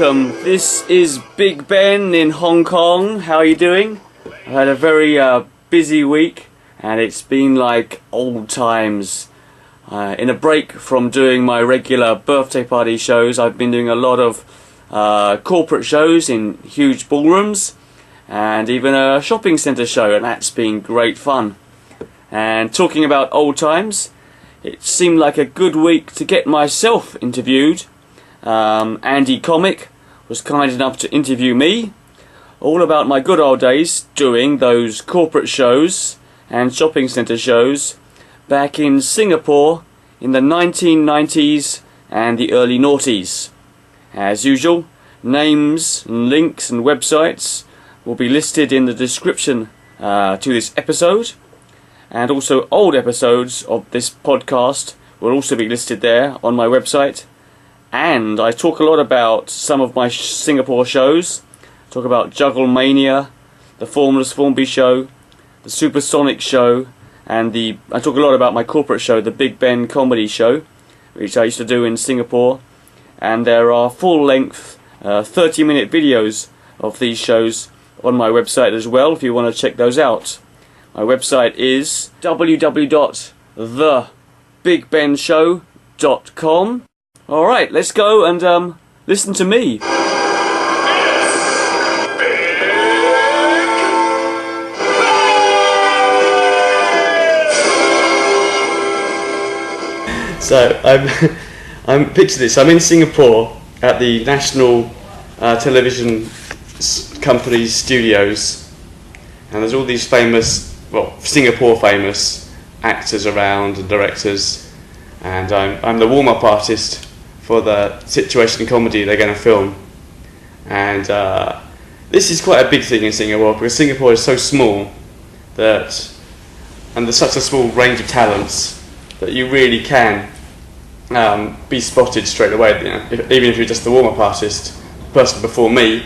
welcome. This is Big Ben in Hong Kong. How are you doing? I've had a very busy week, and it's been like old times. In a break from doing my regular birthday party shows, I've been doing a lot of corporate shows in huge ballrooms, and even a shopping centre show, and that's been great fun. And talking about old times, it seemed like a good week to get myself interviewed. Andy Comic was kind enough to interview me all about my good old days doing those corporate shows and shopping centre shows back in Singapore in the 1990s and the early noughties. As usual, names and links and websites will be listed in the description to this episode, and also old episodes of this podcast will also be listed there on my website. And I talk a lot about some of my Singapore shows. I talk about Juggle Mania, the Formless Formby show, the Supersonic show, and I talk a lot about my corporate show, the Big Ben comedy show, which I used to do in Singapore. And there are full-length 30-minute videos of these shows on my website as well, if you want to check those out. My website is www.thebigbenshow.com. Alright, let's go and listen to me. So, I'm picture this. I'm in Singapore at the National Television Company's studios, and there's all these famous, Singapore famous actors around and directors, and I'm the warm-up artist for the situation comedy they're going to film. And this is quite a big thing in Singapore, because Singapore is so small and there's such a small range of talents that you really can be spotted straight away. Even if you're just the warm-up artist. The person before me,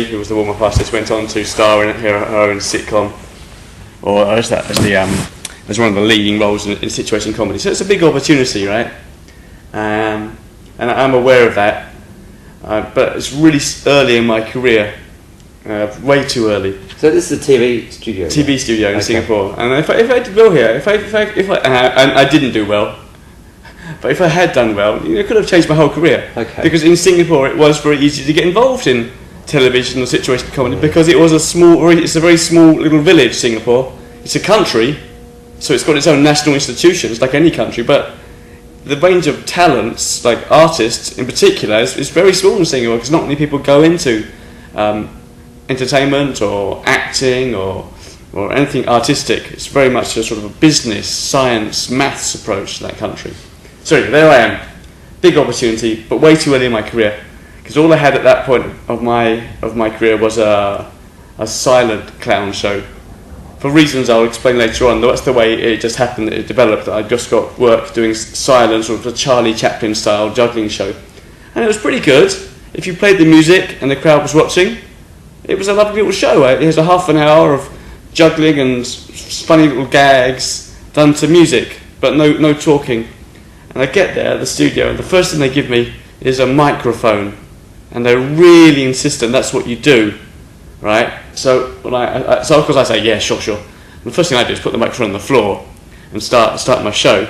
who was the warm-up artist, went on to star in her own sitcom, as one of the leading roles in situation comedy. So it's a big opportunity, right? And I'm aware of that. But it's really early in my career, way too early. So this is a TV studio? TV studio in Singapore. And if I did well here, I didn't do well, but if I had done well, it could have changed my whole career. Okay. Because in Singapore it was very easy to get involved in television or situation comedy, because it's a very small little village, Singapore. It's a country, so it's got its own national institutions, like any country, but the range of talents, like artists in particular, is very small in Singapore, because not many people go into entertainment or acting or anything artistic. It's very much a sort of a business, science, maths approach to that country. So there I am, big opportunity, but way too early in my career, because all I had at that point of my career was a silent clown show. For reasons I'll explain later on, that's the way it just happened, that it developed. I just got work doing silent, sort of a Charlie Chaplin style juggling show. And it was pretty good. If you played the music and the crowd was watching, it was a lovely little show. It was a half an hour of juggling and funny little gags done to music, but no talking. And I get there at the studio, and the first thing they give me is a microphone. And they're really insistent that's what you do, right? So of course I say, yeah, sure. And the first thing I do is put the microphone on the floor and start my show.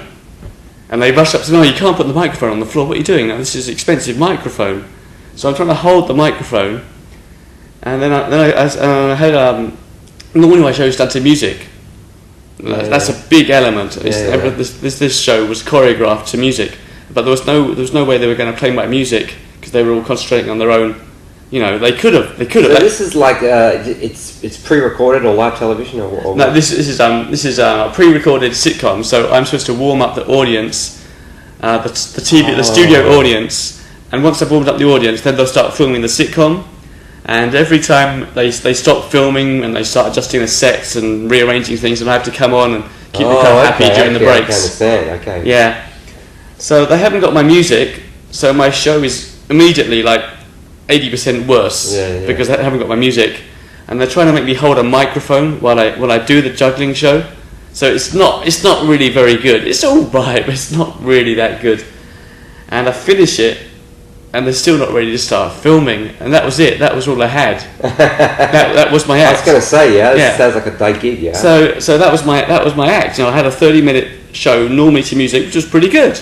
And they rush up to, no, you can't put the microphone on the floor. What are you doing? Now, this is an expensive microphone. So I'm trying to hold the microphone, and then I had normally my show is done to music. That's a big element. This show was choreographed to music, but there was no way they were going to play my music, because they were all concentrating on their own. They could have. So this is like it's pre-recorded or live television or no. This is a pre-recorded sitcom. So I'm supposed to warm up the audience, the studio audience, and once I've warmed up the audience, then they'll start filming the sitcom. And every time they stop filming and they start adjusting the sets and rearranging things, and I have to come on and keep the crowd happy during the breaks. I understand. Okay. Yeah. So they haven't got my music, so my show is immediately like 80% worse because they haven't got my music, and they're trying to make me hold a microphone while I do the juggling show. So it's not really very good. It's all right, but it's not really that good. And I finish it, and they're still not ready to start filming, and that was it. That was all I had. that was my act. I was going to say, this Yeah. sounds like a day gig, yeah. So that was my act. You know, I had a 30-minute show, normally to music, which was pretty good.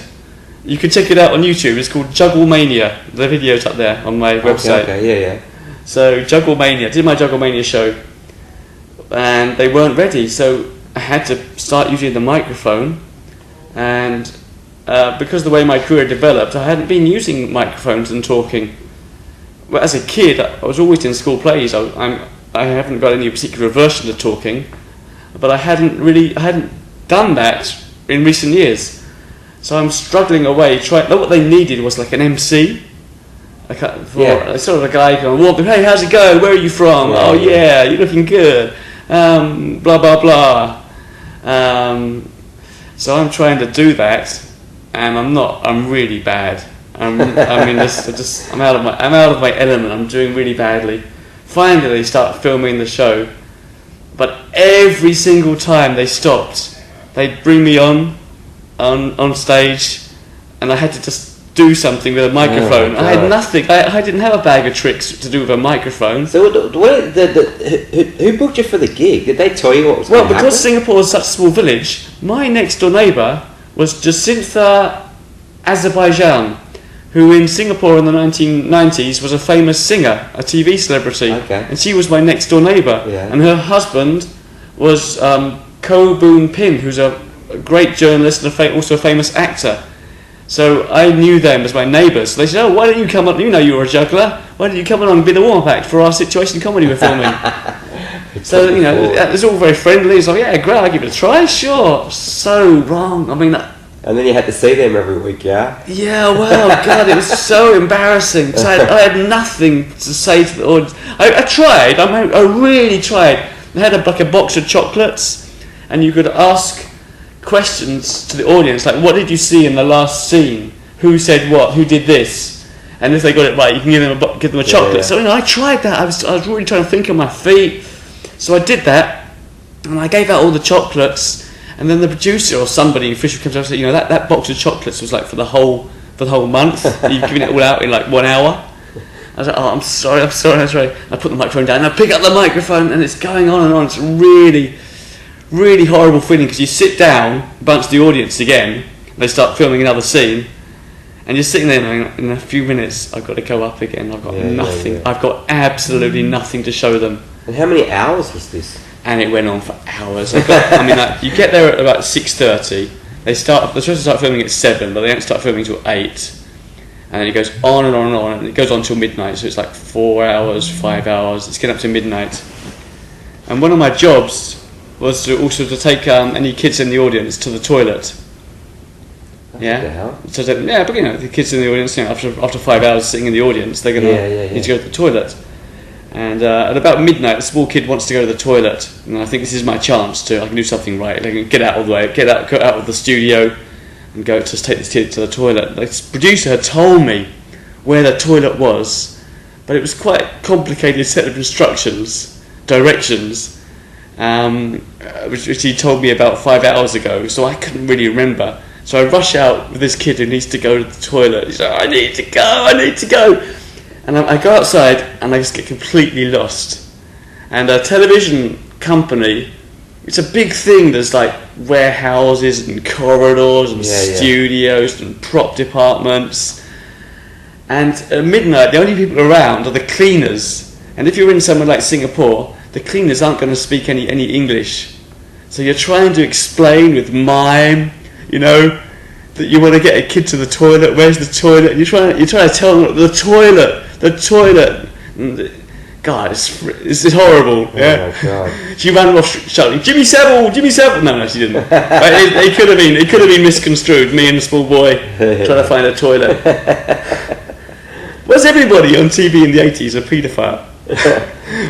You can check it out on YouTube. It's called Juggle Mania. The video's up there on my website. Okay, yeah. So Juggle Mania, did my Juggle Mania show, and they weren't ready, so I had to start using the microphone, and because of the way my career developed, I hadn't been using microphones and talking. Well, as a kid, I was always in school plays. I haven't got any particular aversion to talking, but I hadn't done that in recent years. So I'm struggling away. What they needed was like an MC. Sort of a guy going, well, hey, how's it going? Where are you from? Yeah, oh yeah, you're looking good. Blah blah blah. So I'm trying to do that, and I'm not. I'm really bad. I'm out of my element. I'm doing really badly. Finally, they start filming the show, but every single time they stopped, they'd bring me on stage, and I had to just do something with a microphone. Oh, I had nothing. I didn't have a bag of tricks to do with a microphone. So who booked you for the gig? Did they tell you what was going to happen? Well, because Singapore is such a small village, my next door neighbour was Jacintha Azerbaijan, who in Singapore in the 1990s was a famous singer, a TV celebrity. Okay. And she was my next door neighbour. Yeah. And her husband was Ko Boon Pin, who's a great journalist and also a famous actor. So I knew them as my neighbours. So they said, why don't you come on, you know you're a juggler, why don't you come along and be the warm-up act for our situation comedy we're filming? So, you know, it's all very friendly. It's like, yeah, great, I'll give it a try, sure. So wrong. I mean... And then you had to see them every week, yeah? Yeah, well, God, it was so embarrassing. So I had nothing to say to the audience. I tried, I really tried. I had a box of chocolates, and you could ask questions to the audience, like, what did you see in the last scene? Who said what? Who did this? And if they got it right, you can give them a chocolate. Yeah. So, you know, I tried that. I was really trying to think on my feet. So I did that, and I gave out all the chocolates. And then the producer or somebody official comes up and says, you know, that box of chocolates was like for the whole month. You've given it all out in like 1 hour. I was like, oh, I'm sorry. I put the microphone down, and I pick up the microphone, and it's going on and on. It's really, really horrible feeling, because you sit down, bunch the audience again, they start filming another scene, and you're sitting there and in a few minutes, I've got to go up again. I've got nothing. Yeah. I've got absolutely nothing to show them. And how many hours was this? And it went on for hours. You get there at about 6:30. They're supposed to start filming at 7, but they don't start filming till 8. And then it goes on and on and on, and it goes on till midnight. So it's like 4 hours, 5 hours. It's getting up to midnight. And one of my jobs was to take any kids in the audience to the toilet. Yeah. So but you know, the kids in the audience, you know, after 5 hours sitting in the audience, they're gonna need to go to the toilet. And at about midnight, a small kid wants to go to the toilet, and I think this is my chance I can do something right. I can get out of the studio, and go to take this kid to the toilet. The producer had told me where the toilet was, but it was quite a complicated set of directions, which he told me about 5 hours ago, so I couldn't really remember. So I rush out with this kid who needs to go to the toilet. He's like, I need to go. And I go outside, and I just get completely lost. And a television company, it's a big thing. There's like warehouses and corridors and studios and prop departments. And at midnight, the only people around are the cleaners. And if you're in somewhere like Singapore, the cleaners aren't going to speak any English. So you're trying to explain with mime, you know, that you want to get a kid to the toilet. Where's the toilet? And you're trying to tell them the toilet. God, it's horrible. Yeah. Oh my God. She ran off shouting, Jimmy Savile. No, she didn't. It could have been misconstrued. Me and the small boy trying to find a toilet. Was everybody on TV in the 80s a paedophile?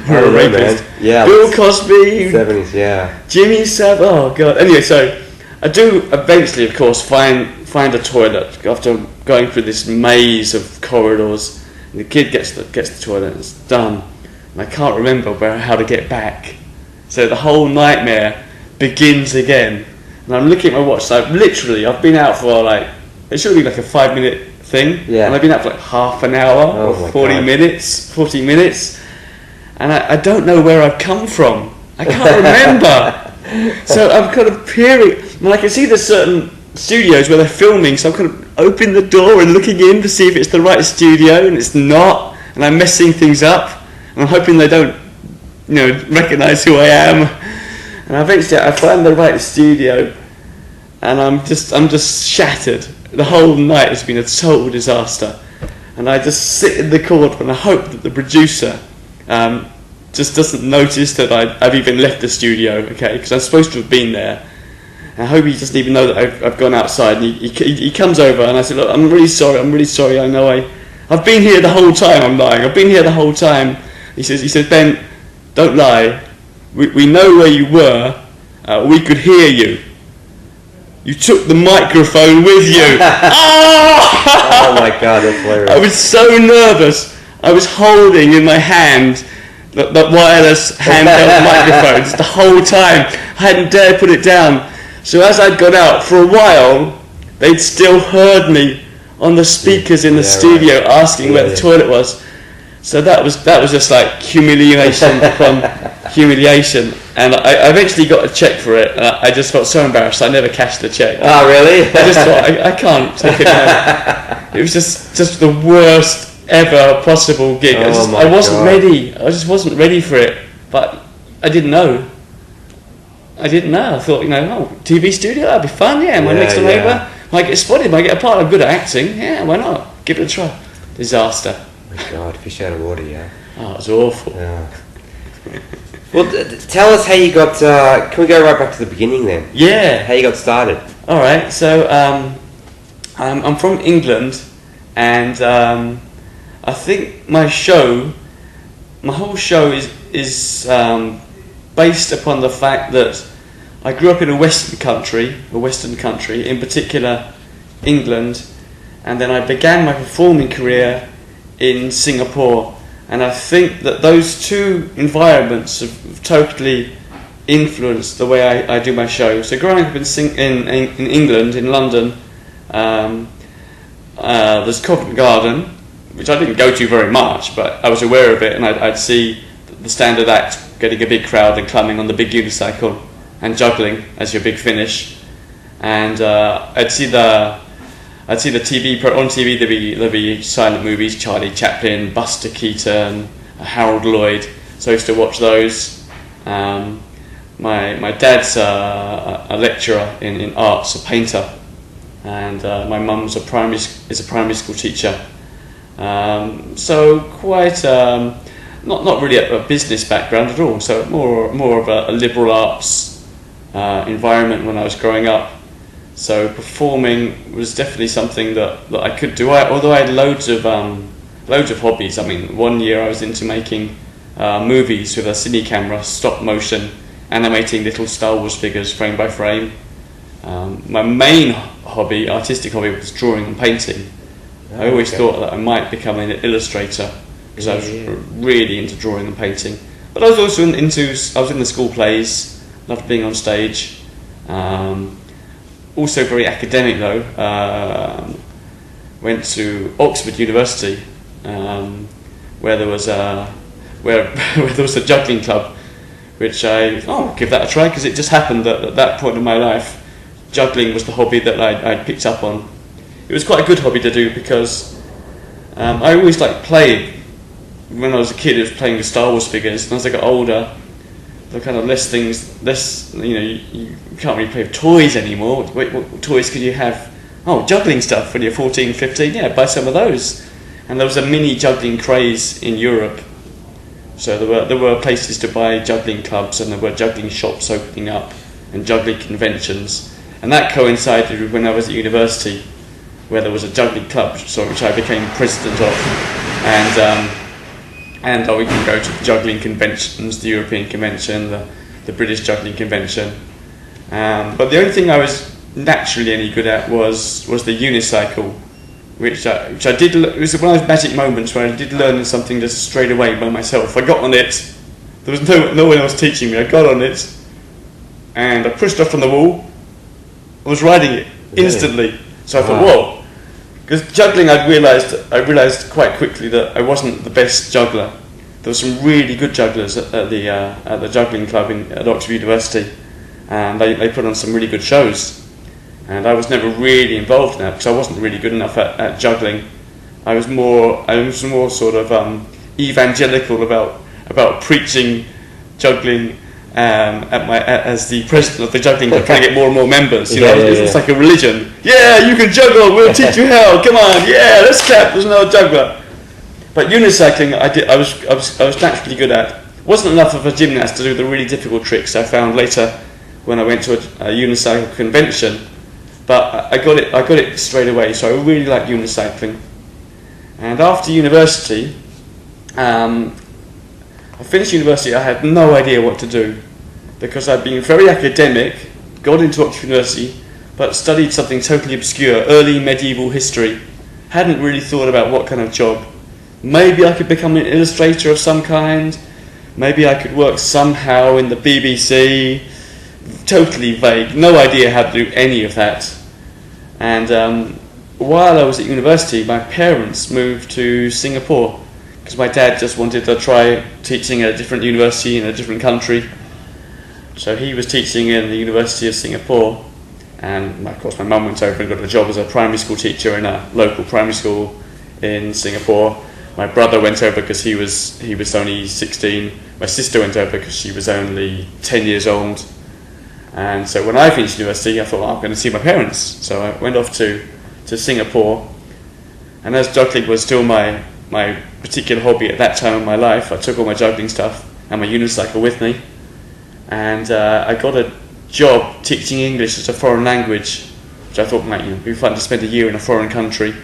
Or a rapist? Yeah. Bill Cosby. 70s, yeah. Jimmy Savile. Oh God. Anyway, so I do eventually, of course, find a toilet after going through this maze of corridors. And the kid gets the toilet, and it's done. And I can't remember how to get back. So the whole nightmare begins again. And I'm looking at my watch. So I've been out for it should be like a 5-minute, thing. Yeah. And I've been up for like half an hour or 40 minutes. And I don't know where I've come from. I can't remember. So I'm kind of peering. And I can see there's certain studios where they're filming, so I'm kind of opening the door and looking in to see if it's the right studio, and it's not. And I'm messing things up. And I'm hoping they don't, recognise who I am. And eventually I find the right studio, and I'm just shattered. The whole night has been a total disaster. And I just sit in the corner and I hope that the producer just doesn't notice that I've even left the studio, okay? Because I'm supposed to have been there. And I hope he doesn't even know that I've gone outside. And he comes over and I said, look, I'm really sorry. I know I've been here the whole time. I'm lying. I've been here the whole time. He said, Ben, don't lie. We know where you were. We could hear you. You took the microphone with you. Oh my God, that's hilarious. I was so nervous. I was holding in my hand the wireless handheld microphones the whole time. I hadn't dared put it down. So as I'd gone out, for a while, they'd still heard me on the speakers in the studio asking where the toilet was. So that was just like humiliation upon humiliation. And I eventually got a check for it, and I just felt so embarrassed. I never cashed the check. Oh, really? I just thought, I can't take it now. It was just the worst ever possible gig. I wasn't ready. I just wasn't ready for it. But I didn't know. I thought, TV studio, that'd be fun. Yeah, my next door neighbour might get spotted, might get a part. I'm good at acting. Yeah, why not? Give it a try. Disaster. Oh my God, fish out of water, yeah. Oh, it was awful. Yeah. Well, tell us how you got. Can we go right back to the beginning then? Yeah. How you got started? All right. So I'm from England, and I think my whole show is based upon the fact that I grew up in a Western country, in particular England, and then I began my performing career in Singapore. And I think that those two environments have totally influenced the way I do my show. So growing up in England, in London, there's Covent Garden, which I didn't go to very much, but I was aware of it, and I'd see the standard act getting a big crowd and climbing on the big unicycle and juggling as your big finish. And I'd see the TV on TV. There'd be silent movies: Charlie Chaplin, Buster Keaton, Harold Lloyd. So I used to watch those. My dad's a lecturer in arts, a painter, and my mum's is a primary school teacher. So quite not really a business background at all. So more of a liberal arts environment when I was growing up. So performing was definitely something that I could do. Although I had loads of hobbies. I mean, one year I was into making movies with a cine camera, stop motion, animating little Star Wars figures frame by frame. My main artistic hobby, was drawing and painting. I always thought that I might become an illustrator because I was really into drawing and painting. But I was also in the school plays, loved being on stage. Also very academic though. Went to Oxford University, where there was a juggling club, which give that a try, because it just happened that at that point in my life, juggling was the hobby that I'd picked up on. It was quite a good hobby to do because I always liked playing. When I was a kid, I was playing with Star Wars figures, and as I got older, there were kind of less, you can't really play with toys anymore. What toys could you have? Oh, juggling stuff when you're 14, 15, yeah, buy some of those. And there was a mini juggling craze in Europe. So there were places to buy juggling clubs, and there were juggling shops opening up, and juggling conventions. And that coincided with when I was at university, where there was a juggling club, which I became president of. And we can go to the juggling conventions, the European Convention, the British Juggling Convention. But the only thing I was naturally any good at was the unicycle, which I did. It was one of those magic moments where I did learn something just straight away by myself. I got on it. There was no one else teaching me. I got on it, and I pushed off on the wall. I was riding it instantly. So I thought, whoa, Because juggling, I realised quite quickly that I wasn't the best juggler. There were some really good jugglers at the juggling club at Oxford University, and they put on some really good shows. And I was never really involved in that because I wasn't really good enough at juggling. I was more sort of evangelical about preaching juggling as the president of the juggling club, trying to get more and more members. It's like a religion. Yeah, you can juggle. We'll teach you how. Come on. Yeah, let's clap. There's another juggler. But unicycling, I was naturally good at. Wasn't enough of a gymnast to do the really difficult tricks I found later when I went to a unicycle convention. But I got it straight away. So I really liked unicycling. And after university, I finished university. I had no idea what to do because I'd been very academic, got into Oxford University, but studied something totally obscure, early medieval history. Hadn't really thought about what kind of job. Maybe I could become an illustrator of some kind. Maybe I could work somehow in the BBC. Totally vague. No idea how to do any of that. And while I was at university, my parents moved to Singapore because my dad just wanted to try teaching at a different university in a different country. So he was teaching in the University of Singapore, and of course my mum went over and got a job as a primary school teacher in a local primary school in Singapore. My brother went over because he was only 16. My sister went over because she was only 10 years old. And so when I finished university, I thought, I'm going to see my parents. So I went off to Singapore, and as juggling was still my particular hobby at that time in my life, I took all my juggling stuff and my unicycle with me, and I got a job teaching English as a foreign language, which I thought might be fun to spend a year in a foreign country.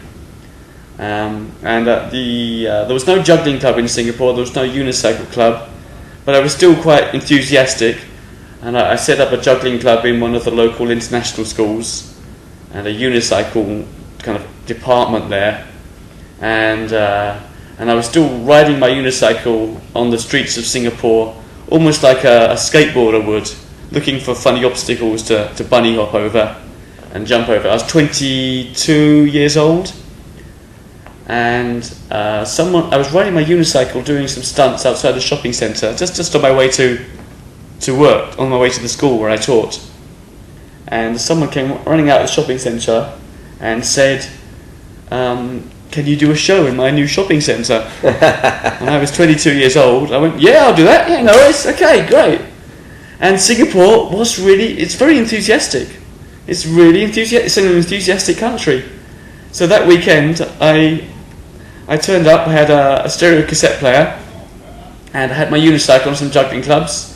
And there was no juggling club in Singapore, there was no unicycle club, but I was still quite enthusiastic, and I set up a juggling club in one of the local international schools and a unicycle kind of department there. And I was still riding my unicycle on the streets of Singapore, almost like a skateboarder would, looking for funny obstacles to bunny hop over and jump over. I was 22 years old, and I was riding my unicycle doing some stunts outside the shopping centre, just on my way to work, on my way to the school where I taught. And someone came running out of the shopping centre and said, can you do a show in my new shopping centre? And I was 22 years old. I went, yeah, I'll do that. Yeah, no worries. Okay, great. And Singapore it's very enthusiastic. It's really enthusiastic. It's an enthusiastic country. So that weekend, I turned up. I had a stereo cassette player, and I had my unicycle on some juggling clubs.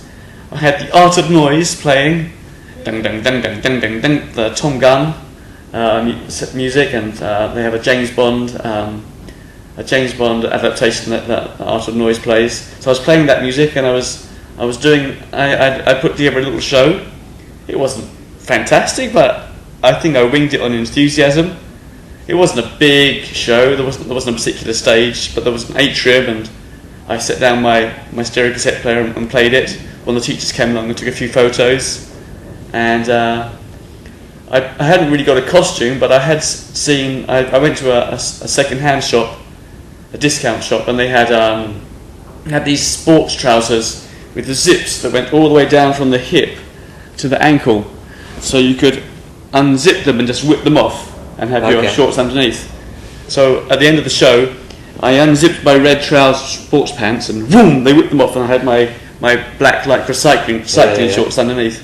I had The Art of Noise playing, ding ding ding ding ding ding ding, the Tom Gunn music, and they have a James Bond adaptation that Art of Noise plays. So I was playing that music, and I put together a little show. It wasn't fantastic, but I think I winged it on enthusiasm. It wasn't a big show. There wasn't a particular stage, but there was an atrium, and I set down my stereo cassette player and played it. One of the teachers came along and took a few photos, and I hadn't really got a costume, but I had seen. I went to a second-hand shop, a discount shop, and they had these sports trousers with the zips that went all the way down from the hip to the ankle, so you could unzip them and just whip them off and have your shorts underneath. So at the end of the show, I unzipped my red trouser sports pants, and boom, they whipped them off, and I had my black Lycra cycling shorts underneath.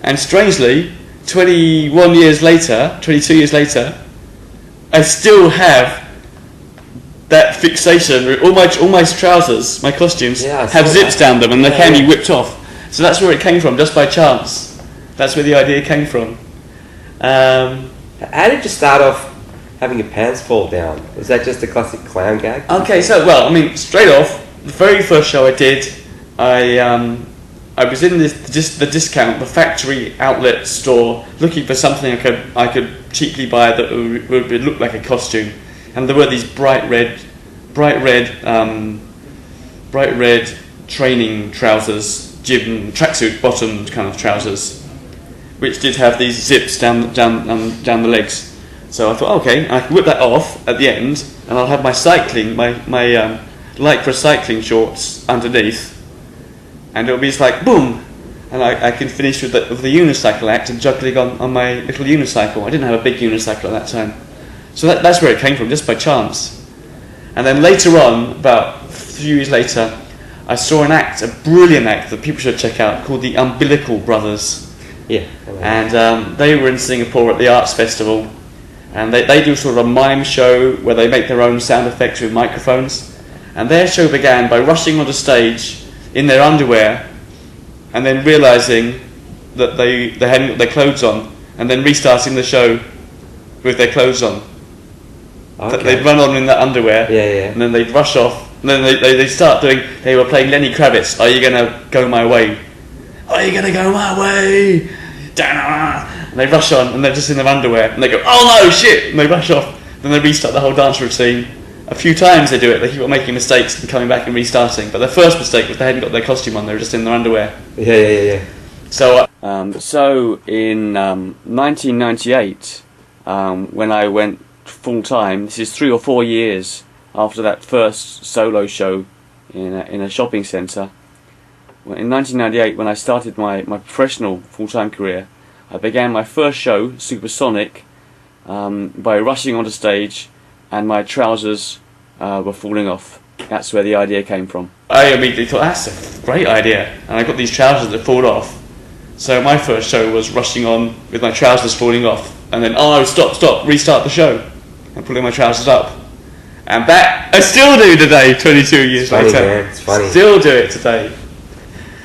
And strangely, 22 years later, I still have that fixation. All my trousers, my costumes, have zips down them, and they can be whipped off. So that's where it came from, just by chance. That's where the idea came from. How did you start off having your pants fall down? Was that just a classic clown gag? Okay, so straight off, the very first show I did, I was in the factory outlet store, looking for something I could cheaply buy that would look like a costume, and there were these bright red training trousers, gym tracksuit bottomed kind of trousers, which did have these zips down the legs. So I thought, okay, I can whip that off at the end, and I'll have my cycling, my Lycra cycling shorts underneath, and it'll be just like boom, and I can finish with the unicycle act and juggling on my little unicycle. I didn't have a big unicycle at that time, so that's where it came from, just by chance. And then later on, about a few years later, I saw an act, a brilliant act that people should check out, called the Umbilical Brothers. Yeah. And they were in Singapore at the Arts Festival, and they do sort of a mime show where they make their own sound effects with microphones. And their show began by rushing onto stage in their underwear, and then realising that they hadn't got their clothes on, and then restarting the show with their clothes on. Okay. They'd run on in that underwear, Yeah. and then they'd rush off, and then they start doing. They were playing Lenny Kravitz. Are you gonna go my way? Are you gonna go my way? And they rush on, and they're just in their underwear, and they go, oh no, shit! And they rush off. Then they restart the whole dance routine. A few times they do it. They keep on making mistakes and coming back and restarting. But their first mistake was they hadn't got their costume on. They were just in their underwear. Yeah. So in 1998, when I went full time, this is 3 or 4 years after that first solo show in a shopping centre. In 1998, when I started my professional full-time career, I began my first show, Supersonic, by rushing onto stage, and my trousers were falling off. That's where the idea came from. I immediately thought, that's a great idea, and I got these trousers that fall off. So my first show was rushing on with my trousers falling off, and then, stop, restart the show, and pulling my trousers up. And that I still do today, 22 years later. Man. It's funny. Still do it today.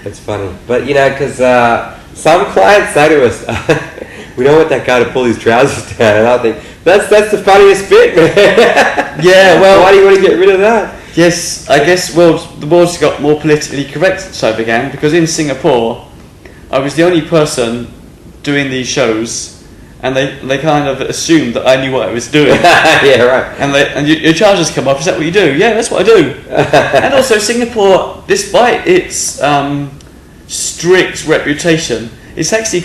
It's funny. But, because some clients say to us, we don't want that guy to pull his trousers down, and I think, that's the funniest bit, man. Yeah, well... Why do you want to get rid of that? Yes, I guess, the world's got more politically correct since I began, because in Singapore, I was the only person doing these shows, and they kind of assumed that I knew what I was doing. Yeah, right. And your trousers come off, is that what you do? Yeah, that's what I do. And also Singapore, despite its strict reputation, it's actually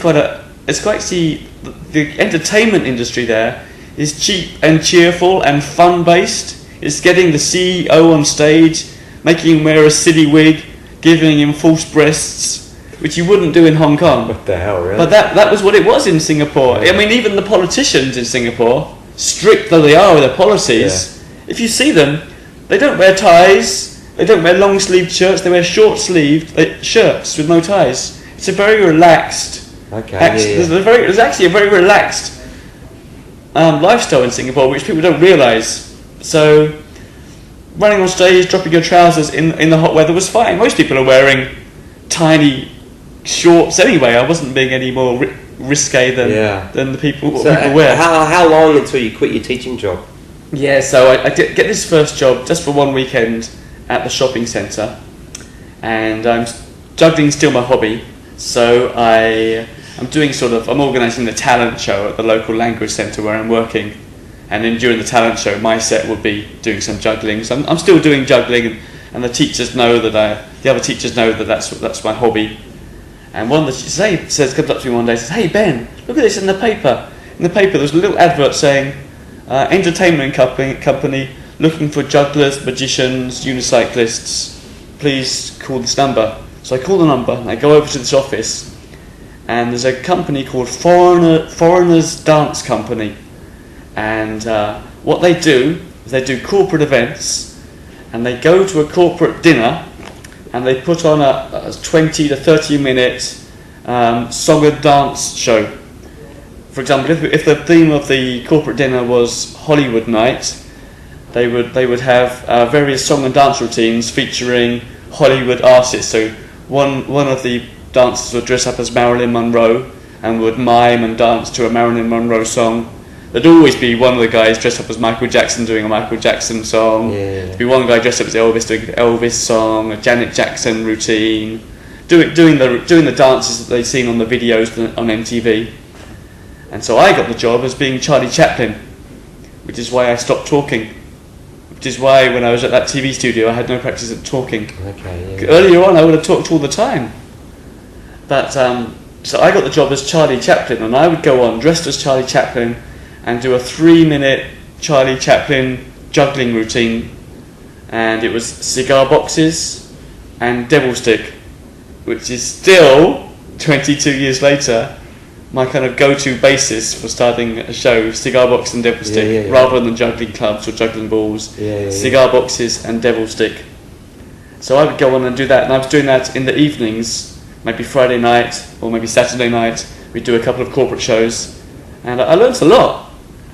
the entertainment industry there is cheap and cheerful and fun-based. It's getting the CEO on stage, making him wear a silly wig, giving him false breasts, which you wouldn't do in Hong Kong. What the hell, really? But that was what it was in Singapore. Yeah. I mean, even the politicians in Singapore, strict though they are with their policies, if you see them, they don't wear ties, they don't wear long-sleeved shirts, they wear short-sleeved shirts with no ties. It's a very relaxed... There's actually a very relaxed lifestyle in Singapore, which people don't realise. So, running on stage, dropping your trousers in the hot weather was fine. Most people are wearing tiny shorts anyway. I wasn't being any more risque than the people wear. How long until you quit your teaching job? Yeah, so I did get this first job just for one weekend at the shopping centre, and juggling's still my hobby. So I'm organising the talent show at the local language centre where I'm working, and then during the talent show my set would be doing some juggling. So I'm still doing juggling, and the teachers know that the other teachers know that that's my hobby. And one of the teachers comes up to me one day and says, "Hey Ben, look at this in the paper. In the paper there's a little advert saying entertainment company looking for jugglers, magicians, unicyclists. Please call this number." So I call the number and I go over to this office, and there's a company called Foreigners Dance Company, and what they do is they do corporate events, and they go to a corporate dinner and they put on a 20 to 30 minute song and dance show. For example, if the theme of the corporate dinner was Hollywood night, they would have various song and dance routines featuring Hollywood artists. So one of the dancers would dress up as Marilyn Monroe and would mime and dance to a Marilyn Monroe song. There'd always be one of the guys dressed up as Michael Jackson doing a Michael Jackson song. Yeah. There'd be one guy dressed up as Elvis doing an Elvis song, a Janet Jackson routine, doing the dances that they'd seen on the videos on MTV. And so I got the job as being Charlie Chaplin, which is why I stopped talking. Which is why when I was at that TV studio I had no practice at talking. Okay, yeah. Earlier on I would have talked all the time. But so I got the job as Charlie Chaplin, and I would go on dressed as Charlie Chaplin, and do a 3-minute Charlie Chaplin juggling routine, and it was cigar boxes and devil stick, which is still 22 years later my kind of go-to basis for starting a show. Cigar box and devil stick, rather than juggling clubs or juggling balls. Cigar boxes and devil stick. So I would go on and do that, and I was doing that in the evenings, maybe Friday night or maybe Saturday night. We'd do a couple of corporate shows, and I learnt a lot.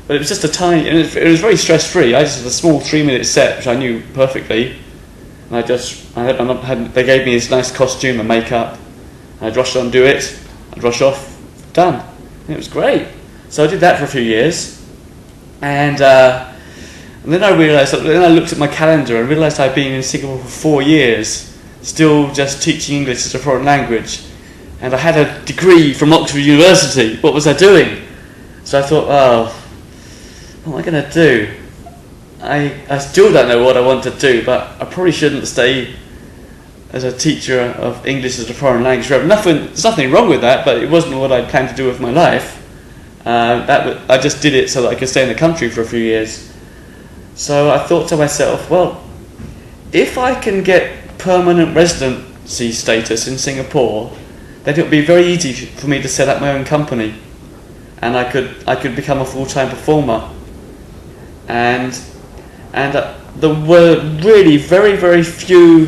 But it was just a tiny, and it was very stress-free. I just had a small 3-minute set, which I knew perfectly. And they gave me this nice costume and makeup. I'd rush on, do it. I'd rush off, done. And it was great. So I did that for a few years, and then I realised. Then I looked at my calendar and realised I'd been in Singapore for 4 years, still just teaching English as a foreign language, and I had a degree from Oxford University. What was I doing? So I thought, what am I going to do? I still don't know what I want to do, but I probably shouldn't stay as a teacher of English as a foreign language. There's nothing wrong with that, but it wasn't what I planned to do with my life. I just did it so that I could stay in the country for a few years. So I thought to myself, well, if I can get permanent residency status in Singapore, then it would be very easy for me to set up my own company, and I could become a full-time performer. And there were really very, very few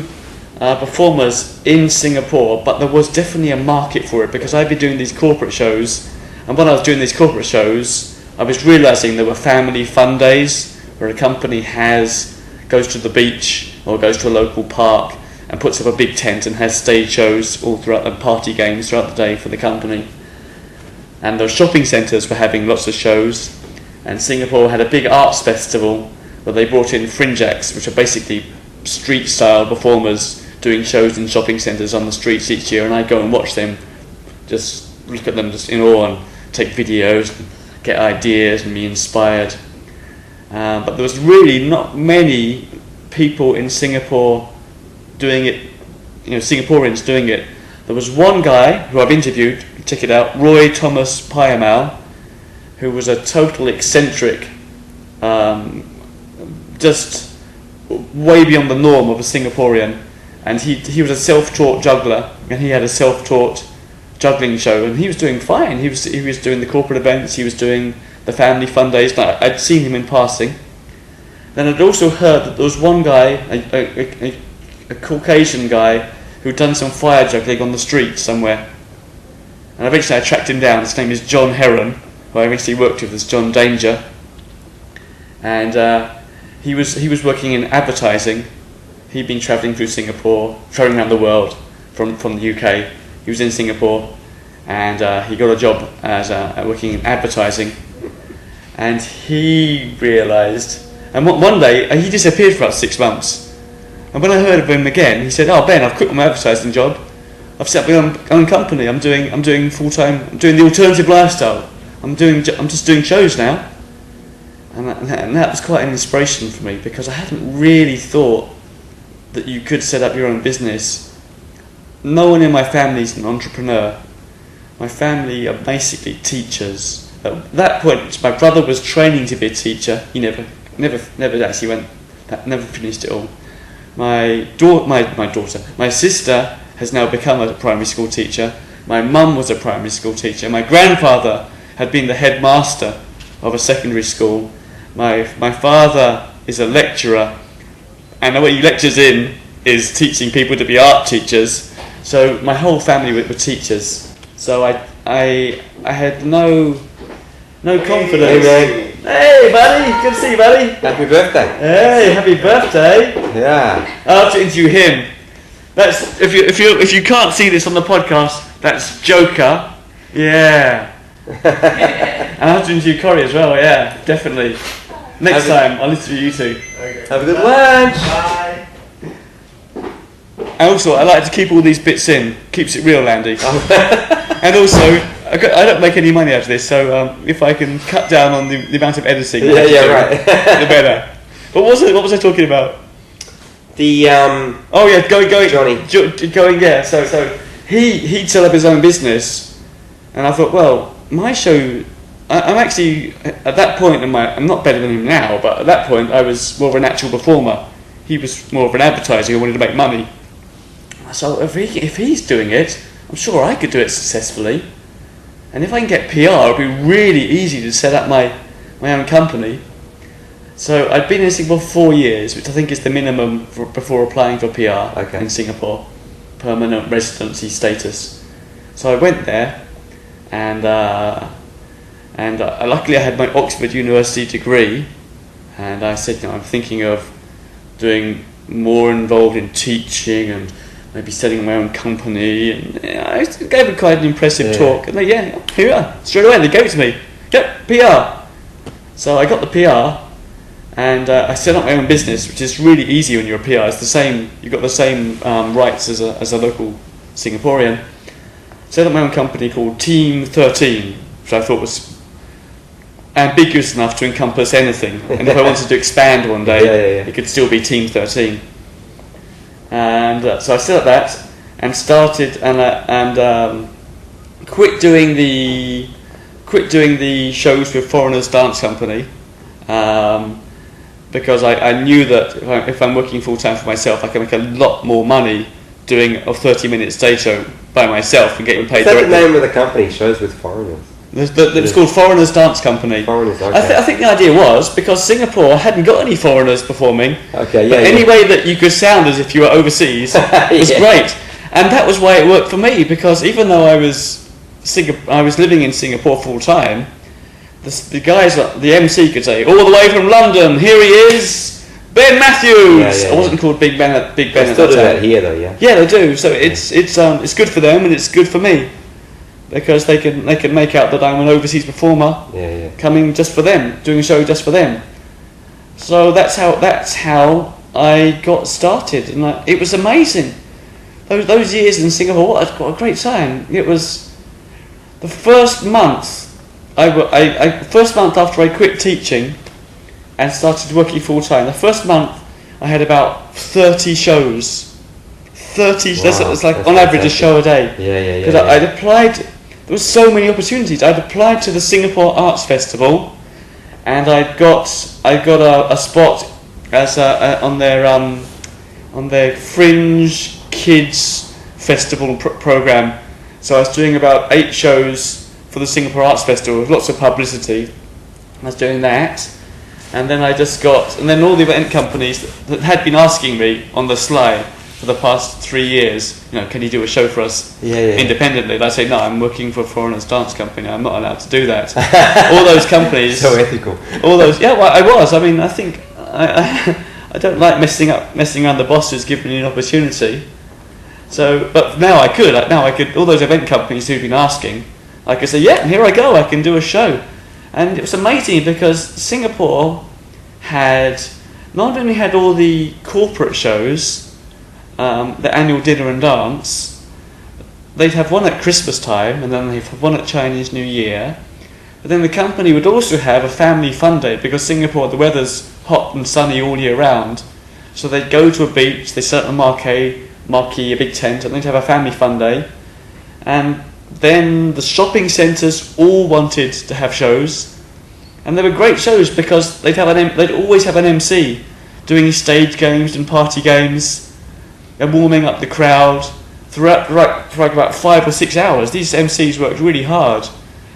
performers in Singapore, but there was definitely a market for it, because I'd be doing these corporate shows, and when I was doing these corporate shows, I was realising there were family fun days where a company goes to the beach or goes to a local park and puts up a big tent and has stage shows all throughout, and party games throughout the day for the company. And those shopping centres were having lots of shows, and Singapore had a big arts festival where they brought in fringe acts, which are basically street-style performers doing shows in shopping centres on the streets each year, and I'd go and watch them, just look at them just in awe and take videos, and get ideas and be inspired. But there was really not many people in Singapore doing it, Singaporeans doing it. There was one guy who I've interviewed, check it out, Roy Thomas Pyamal, who was a total eccentric, just way beyond the norm of a Singaporean, and he was a self-taught juggler, and he had a self-taught juggling show, and he was doing fine. He was doing the corporate events, he was doing the family fun days. I'd seen him in passing. Then I'd also heard that there was one guy, a Caucasian guy, who'd done some fire juggling on the street somewhere, and eventually I tracked him down. His name is John Heron, who I eventually worked with as John Danger, and he was working in advertising. He'd been travelling through Singapore, travelling around the world from the UK. He was in Singapore, and he got a job as working in advertising. And he realised, and one day he disappeared for about 6 months. And when I heard of him again, he said, "Oh Ben, I've quit my advertising job. I've set up my own company. I'm doing full time. I'm doing the alternative lifestyle. I'm just doing shows now." And that was quite an inspiration for me, because I hadn't really thought that you could set up your own business. No one in my family is an entrepreneur. My family are basically teachers. At that point, my brother was training to be a teacher. He never actually never finished it all. My sister has now become a primary school teacher. My mum was a primary school teacher. My grandfather had been the headmaster of a secondary school. My father is a lecturer, and what he lectures in is teaching people to be art teachers. So my whole family were teachers. So I had no confidence. Hey, Hey buddy, good to see you, buddy. happy birthday. Hey, happy birthday. Yeah. I'll have to interview him. That's if you can't see this on the podcast, that's Joker. Yeah. And I'll have to interview Corey as well. Yeah, definitely. Next time I'll interview you two. Okay. Have a good lunch. Bye. And also, I like to keep all these bits in. Keeps it real, Andy. And also, I don't make any money out of this, so if I can cut down on the amount of editing, right, the better. But what was I talking about? The Oh yeah, going Johnny. Going yeah. So he'd set up his own business, and I thought, well, my show, I'm actually at that point I'm not better than him now, but at that point I was more of an actual performer. He was more of an advertiser who wanted to make money. So if he's doing it, I'm sure I could do it successfully. And if I can get PR, it'll be really easy to set up my own company. So I'd been in Singapore 4 years, which I think is the minimum before applying for PR in Singapore, permanent residency status. So I went there, and luckily I had my Oxford University degree, and I said, I'm thinking of doing more involved in teaching and maybe setting my own company, and I gave it quite an impressive talk, and here you are, straight away they gave it to me, get PR. So I got the PR, and I set up my own business, which is really easy when you're a PR. It's the same, you've got the same rights as a local Singaporean. Set up my own company called Team 13, which I thought was ambiguous enough to encompass anything, and if I wanted to expand one day, it could still be Team 13. And so I set up that and started and quit doing the shows with Foreigners Dance Company, because I knew that if I'm working full time for myself, I can make a lot more money doing a 30-minute stage show by myself and getting paid. What's the name of the company? Shows with foreigners. It's called Foreigners Dance Company. Foreigners, okay. I think the idea was because Singapore hadn't got any foreigners performing. Okay, but any way that you could sound as if you were overseas was great, and that was why it worked for me. Because even though I was living in Singapore full time, the guys, the MC could say, "All the way from London, here he is, Ben Matthews." I wasn't called Big Ben at They that still do time. that here, though, yeah. Yeah, they do. So it's good for them and it's good for me, because they can make out that I'm an overseas performer coming just for them, doing a show just for them. So that's how I got started, and it was amazing. Those years in Singapore, what a great time! It was the first month. First month after I quit teaching and started working full time. The first month I had about 30 shows. 30. Wow, that's like on average a show a day. Because I'd applied. There were so many opportunities. I'd applied to the Singapore Arts Festival, and I got a spot as on their Fringe Kids Festival program. So I was doing about 8 shows for the Singapore Arts Festival with lots of publicity. I was doing that, and then and then all the event companies that had been asking me on the sly for the past 3 years, can you do a show for us independently? And I say, no, I'm working for Foreigners Dance Company. I'm not allowed to do that. All those companies, so ethical. All those, I was. I mean, I think I don't like messing around the bosses giving me an opportunity. So, but now I could. All those event companies who've been asking, I could say, yeah, here I go. I can do a show, and it was amazing because Singapore had not only had all the corporate shows, the annual dinner and dance. They'd have one at Christmas time, and then they'd have one at Chinese New Year. But then the company would also have a family fun day, because Singapore, the weather's hot and sunny all year round. So they'd go to a beach, they'd set up a marquee, a big tent, and they'd have a family fun day. And then the shopping centres all wanted to have shows, and they were great shows because they'd always have an MC doing stage games and party games and warming up the crowd throughout about 5 or 6 hours. These MCs worked really hard,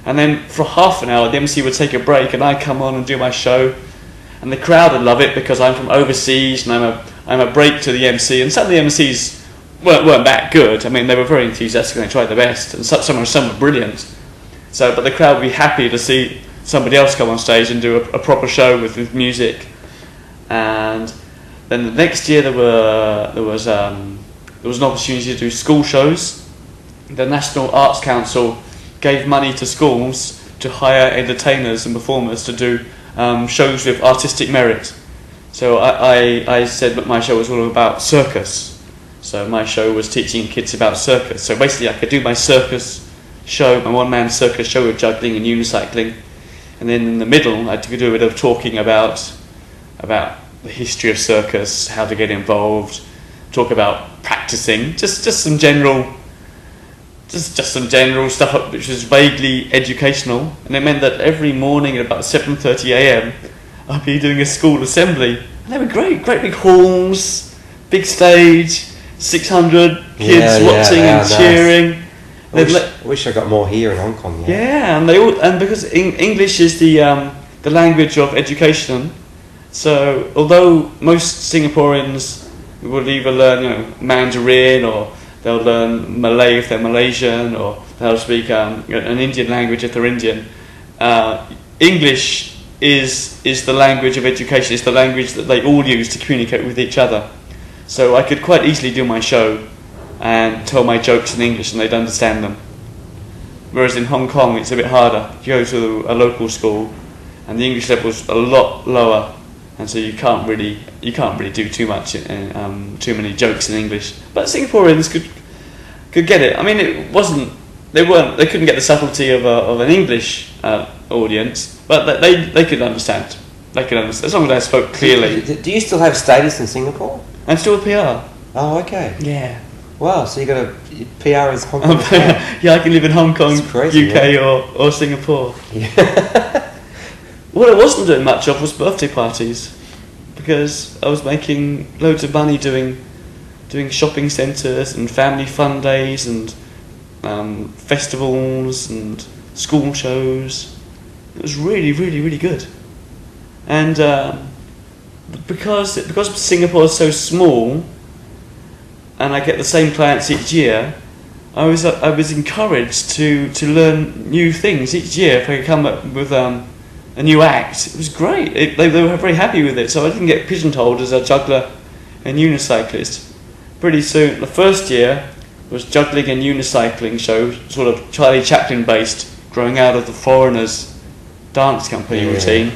and then for half an hour the MC would take a break and I'd come on and do my show, and the crowd would love it because I'm from overseas and I'm a break to the MC. And some of the MCs weren't that good. I mean, they were very enthusiastic and they tried their best, and some were brilliant. So, but the crowd would be happy to see somebody else come on stage and do a proper show with music. And then the next year there was an opportunity to do school shows. The National Arts Council gave money to schools to hire entertainers and performers to do shows with artistic merit. So I said that my show was all about circus. So my show was teaching kids about circus. So basically I could do my circus show, my one-man circus show with juggling and unicycling. And then in the middle I could do a bit of talking about the history of circus, how to get involved, talk about practicing, just some general just some general stuff which was vaguely educational, and it meant that every morning at about 7:30 a.m. I'd be doing a school assembly, and they were great big halls, big stage, 600 kids watching and nice. cheering. I wish I got more here in Hong Kong. Yeah, and because English is the language of education, so although most Singaporeans will either learn Mandarin, or they'll learn Malay if they're Malaysian, or they'll speak an Indian language if they're Indian, English is the language of education. It's the language that they all use to communicate with each other. So I could quite easily do my show and tell my jokes in English and they'd understand them. Whereas in Hong Kong it's a bit harder. You go to a local school and the English level's a lot lower, and so you can't really do too much, too many jokes in English. But Singaporeans could get it. I mean, they couldn't get the subtlety of an English audience, but they could understand. They could understand as long as I spoke clearly. Do you still have status in Singapore? I'm still a PR. Oh, okay. Yeah. Wow, so you got a PR in Hong Kong? Yeah, I can live in Hong Kong, crazy, UK, or Singapore. Yeah. What I wasn't doing much of was birthday parties, because I was making loads of money doing shopping centres and family fun days and festivals and school shows. It was really, really, really good. And because Singapore is so small, and I get the same clients each year, I was encouraged to learn new things each year. If I could come up with a new act, it was great. They were very happy with it, so I didn't get pigeonholed as a juggler and unicyclist. Pretty soon, the first year was juggling and unicycling show, sort of Charlie Chaplin based, growing out of the Foreigners dance company routine,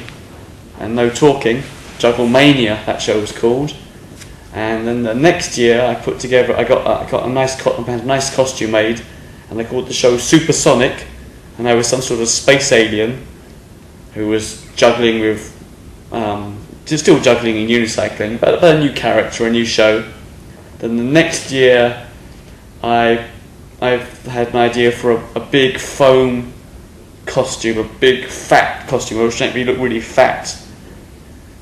and no talking. Juggle Mania, that show was called. And then the next year, I got a nice costume made, and I called the show Supersonic, and I was some sort of space alien who was juggling with, still juggling and unicycling, but a new character, a new show. Then the next year, I had an idea for a big foam costume, a big fat costume, which made me look really fat,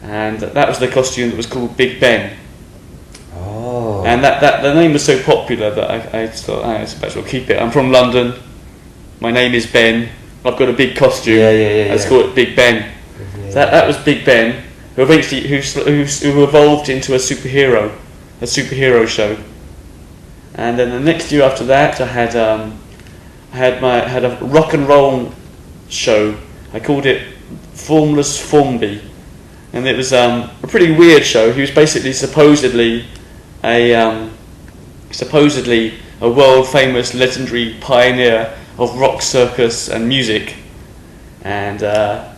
and that was the costume that was called Big Ben. Oh. And that the name was so popular that I thought, I suppose I'll keep it. I'm from London. My name is Ben. I've got a big costume. Let's call it Big Ben. Yeah. That was Big Ben, who eventually who evolved into a superhero show. And then the next year after that, I had a rock and roll show. I called it Formless Formby, and it was a pretty weird show. He was basically supposedly a world famous legendary pioneer of rock, circus and music, and that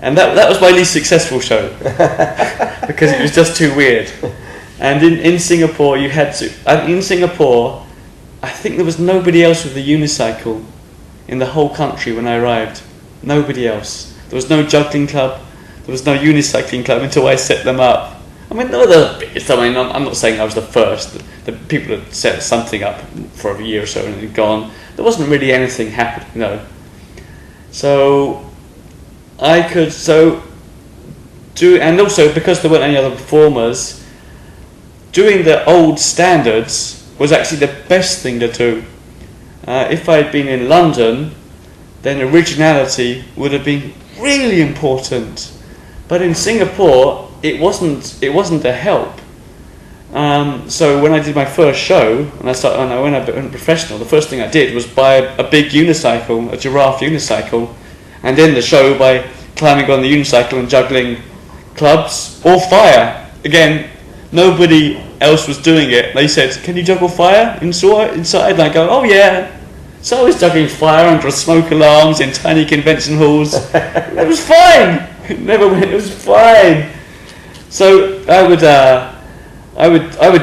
was my least successful show because it was just too weird. And in Singapore I think there was nobody else with a unicycle in the whole country when I arrived. Nobody else. There was no juggling club, there was no unicycling club until I set them up. I mean, there were the biggest. I mean, I'm not saying I was the first. The people had set something up for a year or so and it had gone. There wasn't really anything happening, no. So I could do, and also because there weren't any other performers, doing the old standards was actually the best thing to do. If I'd been in London, then originality would have been really important. But in Singapore, it wasn't a help. So when I did my first show, and I went professional, the first thing I did was buy a big unicycle, a giraffe unicycle, and end the show by climbing on the unicycle and juggling clubs or fire. Again, nobody else was doing it. They said, "Can you juggle fire inside?" And I go, "Oh yeah." So I was juggling fire under smoke alarms in tiny convention halls. It was fine. It never went. It was fine. So I would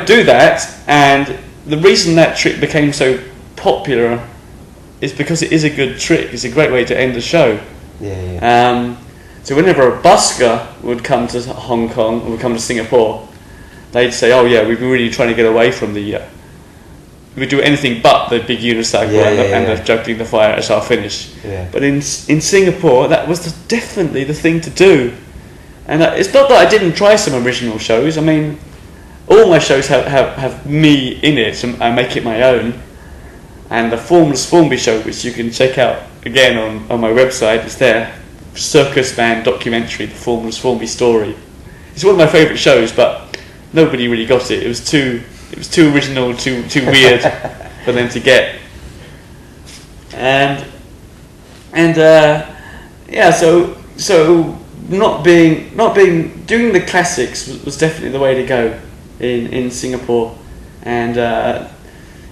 do that, and the reason that trick became so popular is because it is a good trick. It's a great way to end the show. So whenever a busker would come to Hong Kong or would come to Singapore, they'd say, "Oh yeah, we've been really trying to get away from the we do anything but the big unicycle and the juggling the fire as our finish. Yeah. But in Singapore, that was definitely the thing to do. And it's not that I didn't try some original shows. I mean, all my shows have me in it, and I make it my own. And the Formless Formby show, which you can check out again on my website, is there. Circus Man documentary, The Formless Formby Story. It's one of my favourite shows, but nobody really got it. It was too original, too weird for them to get. So not doing the classics was definitely the way to go in Singapore, and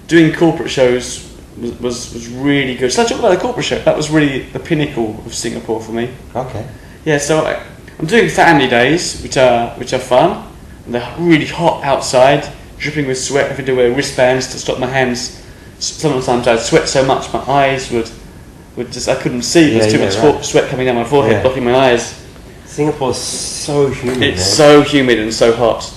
doing corporate shows was really good. So I talk about the corporate show. That was really the pinnacle of Singapore for me. Okay. Yeah, so I'm doing family days, which are fun. And they're really hot outside, dripping with sweat. Having to wear wristbands to stop my hands. Sometimes I'd sweat so much my eyes would just, I couldn't see. There's too much sweat coming down my forehead, blocking my eyes. Singapore's so humid. It's so humid and so hot,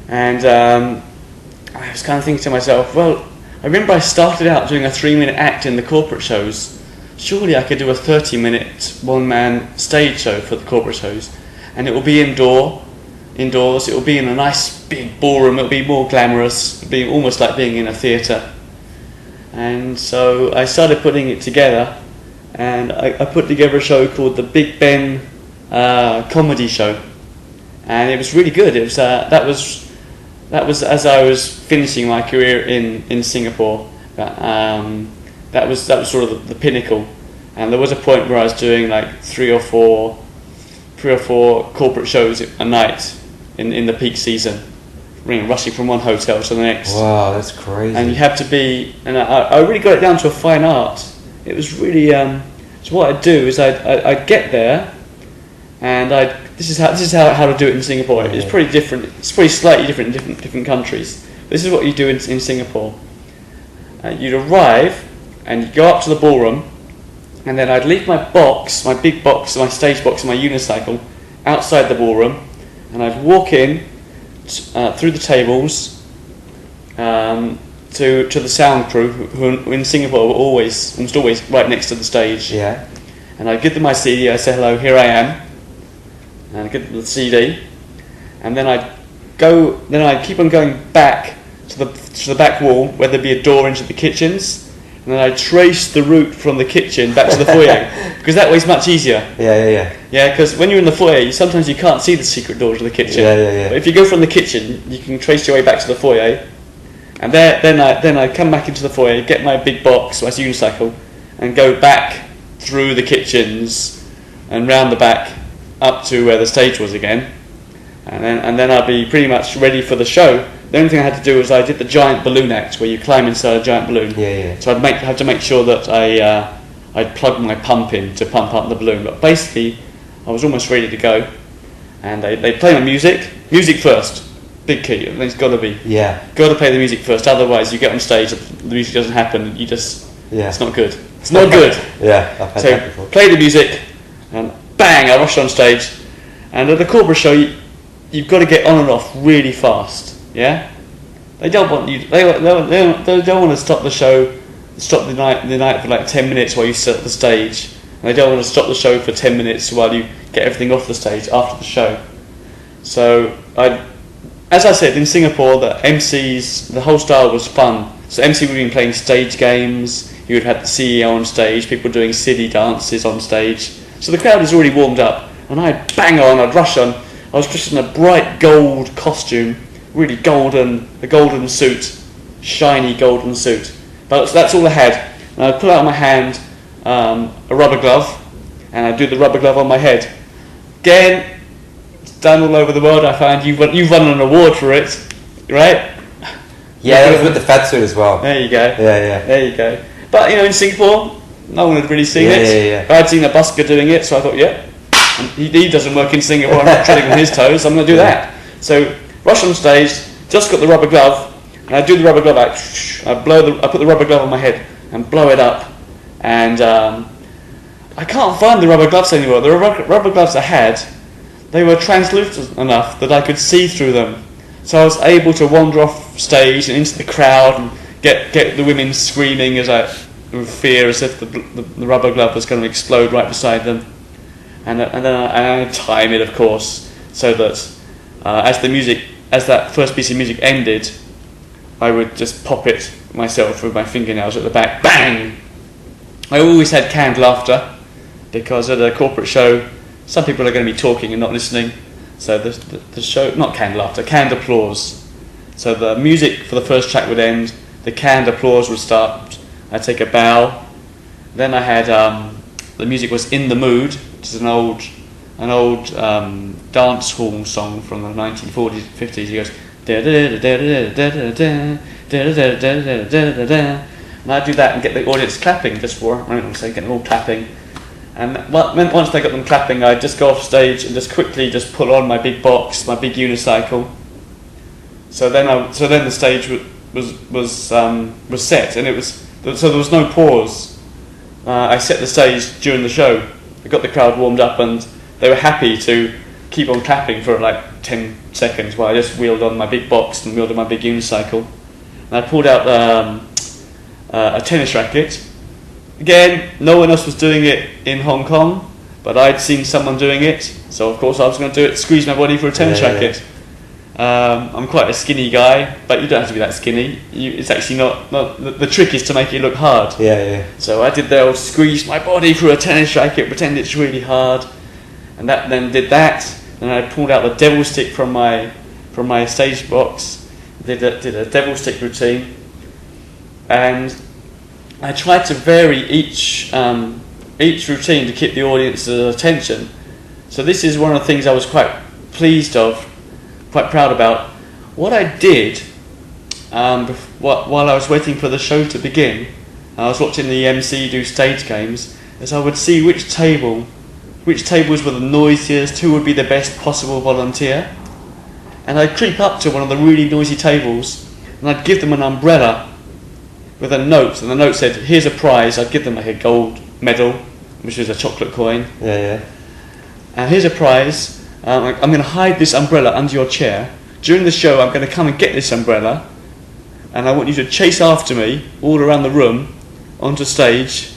and I was kind of thinking to myself, well, I remember I started out doing a 3-minute act in the corporate shows. Surely I could do a 30-minute one-man stage show for the corporate shows, and it will be indoors. It will be in a nice big ballroom. It will be more glamorous. It will be almost like being in a theatre. And so I started putting it together, and I put together a show called the Big Ben Comedy Show, and it was really good. It was that was as I was finishing my career in Singapore. That was sort of the pinnacle, and there was a point where I was doing like three or four corporate shows a night in the peak season, rushing from one hotel to the next. Wow, that's crazy. And you have to be, and I really got it down to a fine art. It was really so what I'd do is I'd get there, and this is how to do it in Singapore. It's pretty different. It's pretty slightly different in different countries. This is what you do in Singapore. You'd arrive and you'd go up to the ballroom, and then I'd leave my big box, my stage box, and my unicycle outside the ballroom, and I'd walk in through the tables to the sound crew, who in Singapore were almost always right next to the stage. Yeah. And I'd give them my CD. I'd say, "Hello, here I am," and I'd give them the CD, and then I'd keep on going back to the back wall where there'd be a door into the kitchens, and then I'd trace the route from the kitchen back to the foyer, because that way it's much easier. Yeah. Yeah, because when you're in the foyer, sometimes you can't see the secret door to the kitchen. Yeah. But if you go from the kitchen, you can trace your way back to the foyer, and then I come back into the foyer, get my big box, my unicycle, and go back through the kitchens and round the back up to where the stage was again, and then I'd be pretty much ready for the show. The only thing I had to do was I did the giant balloon act, where you climb inside a giant balloon. Yeah. So I'd have to make sure that I'd plug my pump in to pump up the balloon. But basically, I was almost ready to go, and they play my music. Music first, big key. It's got to be. Yeah. Got to play the music first. Otherwise, you get on stage, the music doesn't happen. You just. Yeah. It's not good. It's not good. Yeah. I've had that before. Play the music, and bang! I rush on stage, and at the corporate show, you've got to get on and off really fast. Yeah, they don't want you. They don't want to stop the show, stop the night for like 10 minutes while you sit at the stage. And they don't want to stop the show for 10 minutes while you get everything off the stage after the show. So as I said, in Singapore, the MCs, the whole style was fun. So MC would have been playing stage games. You would have had the CEO on stage, people doing silly dances on stage. So the crowd is already warmed up, and I'd bang on, I'd rush on. I was dressed in a bright gold costume. Really a golden suit, shiny golden suit. But that's all I had. And I'd pull out of my hand a rubber glove, and I'd do the rubber glove on my head. Again, it's done all over the world. I find you've won an award for it, right? Yeah, that was with the fat suit as well. There you go. Yeah. There you go. But in Singapore, no one had really seen it. Yeah. I'd seen a busker doing it, so I thought, he doesn't work in Singapore. I'm not treading on his toes. I'm going to do that. So. Rush on stage, just got the rubber glove, and I do the rubber glove out. I put the rubber glove on my head and blow it up, and I can't find the rubber gloves anymore. The rubber gloves I had, they were translucent enough that I could see through them. So I was able to wander off stage and into the crowd and get the women screaming as with fear, as if the rubber glove was going to explode right beside them, and then I time it, of course, so that as that first piece of music ended, I would just pop it myself with my fingernails at the back, bang. I always had canned laughter, because at a corporate show, some people are going to be talking and not listening. So the show, not canned laughter, canned applause. So the music for the first track would end, the canned applause would start, I'd take a bow. Then I had, the music was In the Mood, which is an old dance hall song from the 1940s, 50s. He goes, and I'd do that and get the audience clapping just for, I don't say, get them all clapping. And once they got them clapping, I'd just go off stage and just quickly just pull on my big box, my big unicycle. So then the stage was set, and so there was no pause. I set the stage during the show. I got the crowd warmed up, and they were happy to keep on clapping for like 10 seconds while I just wheeled on my big box and wheeled on my big unicycle. And I pulled out a tennis racket. Again, no one else was doing it in Hong Kong, but I'd seen someone doing it, so of course I was going to do it, squeeze my body for a tennis racket. I'm quite a skinny guy, but you don't have to be that skinny. It's actually not the trick is to make it look hard. So I did the old squeeze my body through a tennis racket, pretend it's really hard, and then did that. Then I pulled out the devil stick from my stage box, did a devil stick routine, and I tried to vary each routine to keep the audience's attention. So this is one of the things I was quite pleased of, quite proud about. What I did while I was waiting for the show to begin, I was watching the MC do stage games, is I would see which tables were the noisiest, who would be the best possible volunteer, and I'd creep up to one of the really noisy tables and I'd give them an umbrella with a note, and the note said, "Here's a prize." I'd give them like a gold medal, which is a chocolate coin. And here's a prize. I'm going to hide this umbrella under your chair. During the show, I'm going to come and get this umbrella, and I want you to chase after me all around the room, onto stage,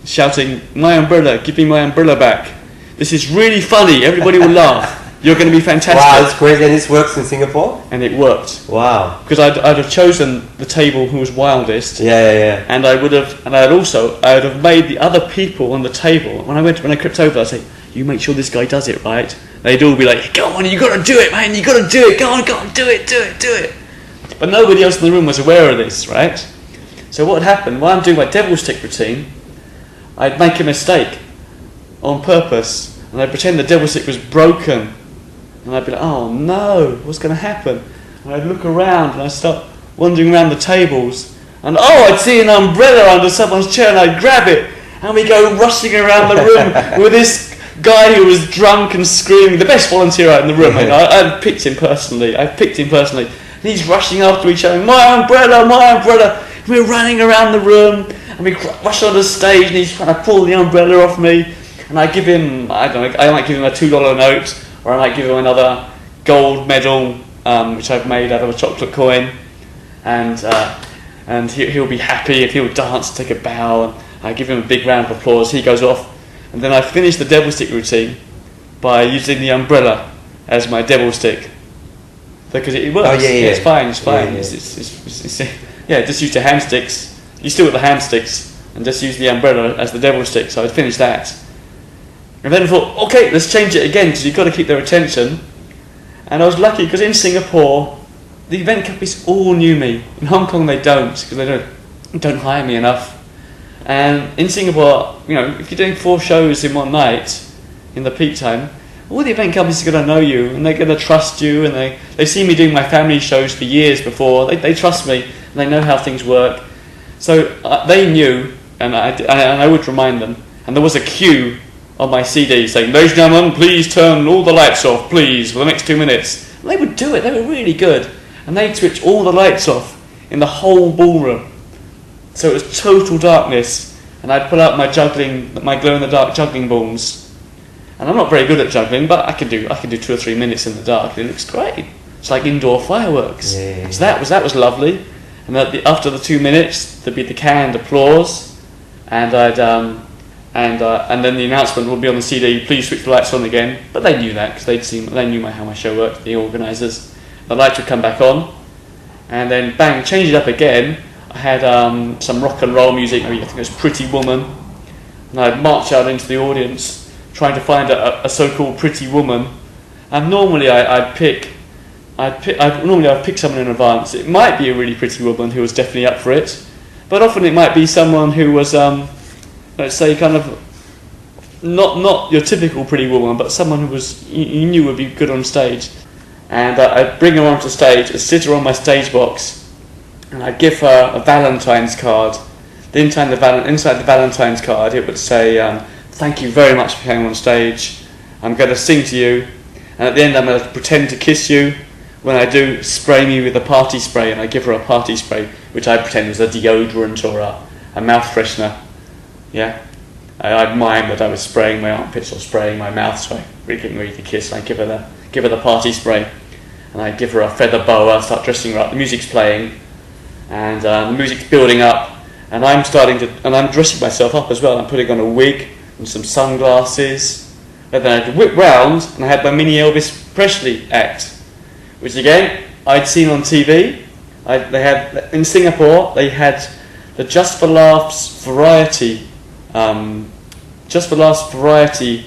shouting, "My umbrella, give me my umbrella back. This is really funny. Everybody will laugh. You're going to be fantastic." Wow, that's crazy. And this works in Singapore? And it worked. Wow. Because I'd have chosen the table who was wildest. And I would have made the other people on the table. When I crept over, I'd say, "You make sure this guy does it right." They'd all be like, "Go on, you got to do it, man. You got to do it. Go on, do it." But nobody else in the room was aware of this, right? So what happened? While I'm doing my devil stick routine, I'd make a mistake on purpose, and I'd pretend the devil stick was broken. And I'd be like, "Oh no, what's going to happen?" And I'd look around and I'd start wandering around the tables, and I'd see an umbrella under someone's chair, and I'd grab it, and we go rushing around the room with this guy who was drunk and screaming, the best volunteer out in the room. I picked him personally. And he's rushing after me, shouting, my umbrella. And we're running around the room, and we rush on the stage, and he's trying to pull the umbrella off me. And I give him, I might give him a $2 note, or I might give him another gold medal, which I've made out of a chocolate coin, and he'll be happy if he'll dance, take a bow, and I give him a big round of applause. He goes off, and then I finish the devil stick routine by using the umbrella as my devil stick, because it works. It's fine. Just use the hand sticks. You still got the hand sticks, and just use the umbrella as the devil stick. So I'd finish that. And then I thought, okay, let's change it again, because you've got to keep their attention. And I was lucky, because in Singapore, the event companies all knew me. In Hong Kong, they don't, because they don't hire me enough. And in Singapore, if you're doing 4 shows in one night, in the peak time, all the event companies are going to know you, and they're going to trust you, and they see me doing my family shows for years before. They trust me, and they know how things work. So they knew, and I would remind them. And there was a cue on my CD saying, "Ladies and gentlemen, please turn all the lights off, please, for the next 2 minutes." And they would do it. They were really good. And they'd switch all the lights off in the whole ballroom. So it was total darkness. And I'd pull out my glow-in-the-dark juggling balls. And I'm not very good at juggling, but I can do 2 or 3 minutes in the dark. It looks great. It's like indoor fireworks. So that was lovely. and after the 2 minutes, there'd be the canned applause, and and then the announcement would be on the CD. Please switch the lights on again. But they knew that because they knew how my show worked. The organisers, the lights would come back on, and then bang, change it up again. I had some rock and roll music. Maybe I think it was Pretty Woman, and I'd march out into the audience trying to find a so-called pretty woman. And normally I'd pick someone in advance. It might be a really pretty woman who was definitely up for it, but often it might be someone who was, let's say, kind of not your typical pretty woman, but someone who was you knew would be good on stage. And I'd bring her onto stage, I'd sit her on my stage box, and I'd give her a Valentine's card. Inside the Valentine's card, it would say, "Thank you very much for coming on stage. I'm going to sing to you, and at the end I'm going to pretend to kiss you. When I do, spray me with a party spray," and I give her a party spray, which I pretend was a deodorant or a mouth freshener. Yeah, I'd mime that I was spraying my armpits or spraying my mouth, so I really getting ready to kiss. And I give her the party spray, and I give her a feather boa. Start dressing her up. The music's playing, and the music's building up, and I'm dressing myself up as well. I'm putting on a wig and some sunglasses, and then I'd whip round, and I had my mini Elvis Presley act, which again I'd seen on TV. They had in Singapore. They had the Just for Laughs variety. Just for Laughs variety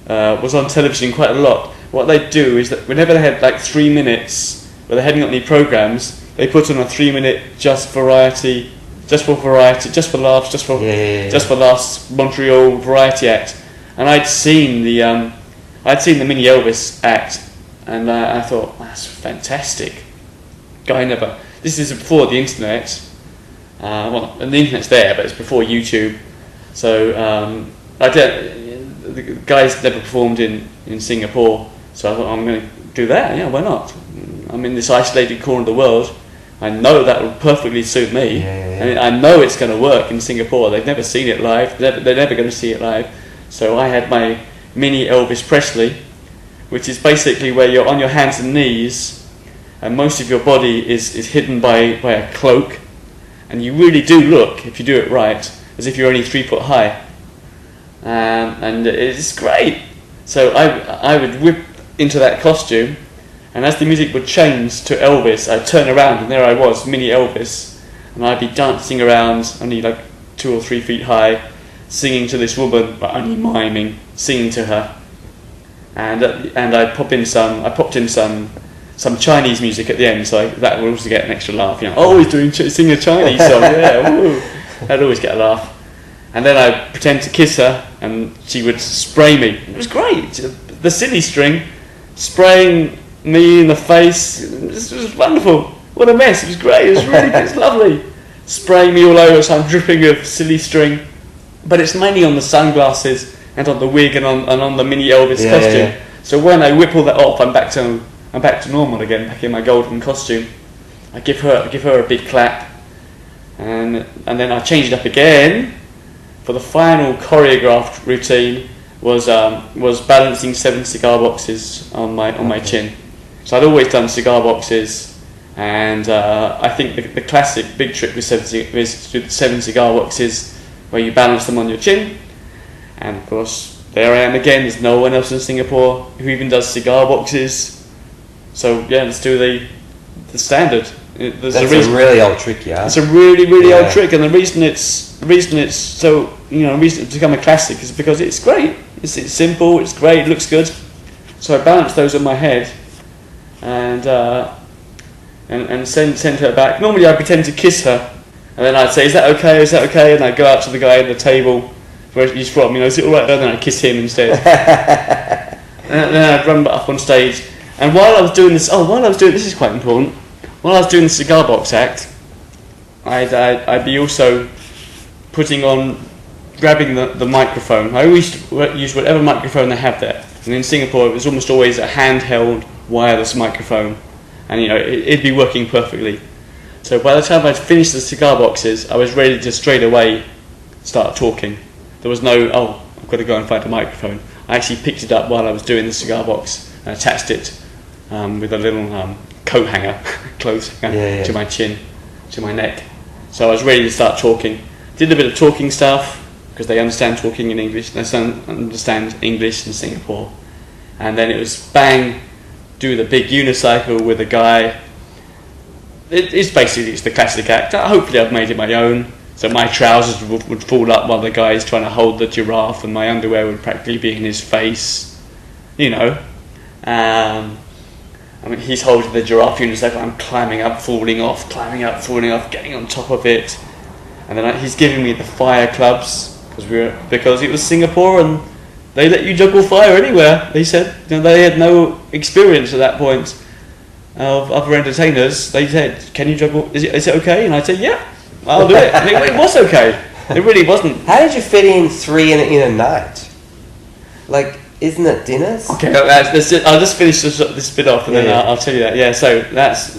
was on television quite a lot. What they'd do is that whenever they had like 3 minutes where they hadn't got any programs, they put on a 3-minute Just for Laughs, Just for Laughs Montreal variety act. And I'd seen the mini Elvis act, and I thought, that's fantastic. This is before the internet. And the internet's there, but it's before YouTube. So the guys never performed in Singapore, so I thought, I'm going to do that. Yeah, why not? I'm in this isolated corner of the world. I know that would perfectly suit me, and I know it's going to work in Singapore. They've never seen it live. They're never going to see it live. So I had my mini Elvis Presley, which is basically where you're on your hands and knees, and most of your body is hidden by a cloak, and you really do look, if you do it right, as if you're only 3 foot high, and it's great. So I would whip into that costume, and as the music would change to Elvis, I'd turn around, and there I was, mini Elvis, and I'd be dancing around, only like 2 or 3 feet high, singing to this woman, but only miming, singing to her, and I popped in some Chinese music at the end, so that would also get an extra laugh. Oh, he's singing a Chinese song, yeah, woo. I'd always get a laugh. And then I'd pretend to kiss her, and she would spray me. It was great. The silly string spraying me in the face. It was wonderful. What a mess. It was great. It was really good. It's lovely. Spraying me all over, so I'm dripping of silly string. But it's mainly on the sunglasses and on the wig and on the mini Elvis costume. Yeah. So when I whip all that off, I'm back to normal again, back in my golden costume. I give her a big clap, and then I change it up again. For the final choreographed routine was balancing 7 cigar boxes on my chin. So I'd always done cigar boxes, and I think the classic big trick with 7 cigar boxes, where you balance them on your chin. And of course, there I am again. There's no one else in Singapore who even does cigar boxes. So yeah, let's do the standard. That's a really old trick, yeah. It's a really old trick, and the reason it's so reason it's become a classic is because it's great. It's simple. It's great. It looks good. So I balance those on my head, and send her back. Normally I pretend to kiss her, and then I'd say, "Is that okay? Is that okay?" And I'd go out to the guy at the table where he's from. Is it all right? And then I'd kiss him instead. And then I'd run up on stage. And while I was doing this, this is quite important. While I was doing the cigar box act, I'd be also grabbing the microphone. I always use whatever microphone they have there. And in Singapore, it was almost always a handheld wireless microphone, and it'd be working perfectly. So by the time I'd finished the cigar boxes, I was ready to straight away start talking. There was no, I've got to go and find a microphone. I actually picked it up while I was doing the cigar box and attached it with a little coat hanger, clothes hanger to my chin. to my neck. So I was ready to start talking. Did a bit of talking stuff, because they understand talking in English, they understand English in Singapore. And then it was bang, do the big unicycle with a guy. It's the classic act. Hopefully I've made it my own. So my trousers would fall up while the guy's trying to hold the giraffe, and my underwear would practically be in his face. You know. I mean, he's holding the giraffe unicycle, I'm climbing up, falling off, getting on top of it. And then he's giving me the fire clubs, because it was Singapore and they let you juggle fire anywhere. They said, they had no experience at that point of other entertainers. They said, can you juggle, is it okay? And I said, yeah, I'll do it. And it was okay. It really wasn't. How did you fit in 3 in a night? Like, isn't it dinners? Okay, I'll just finish this bit off and then I'll tell you that. Yeah, so that's...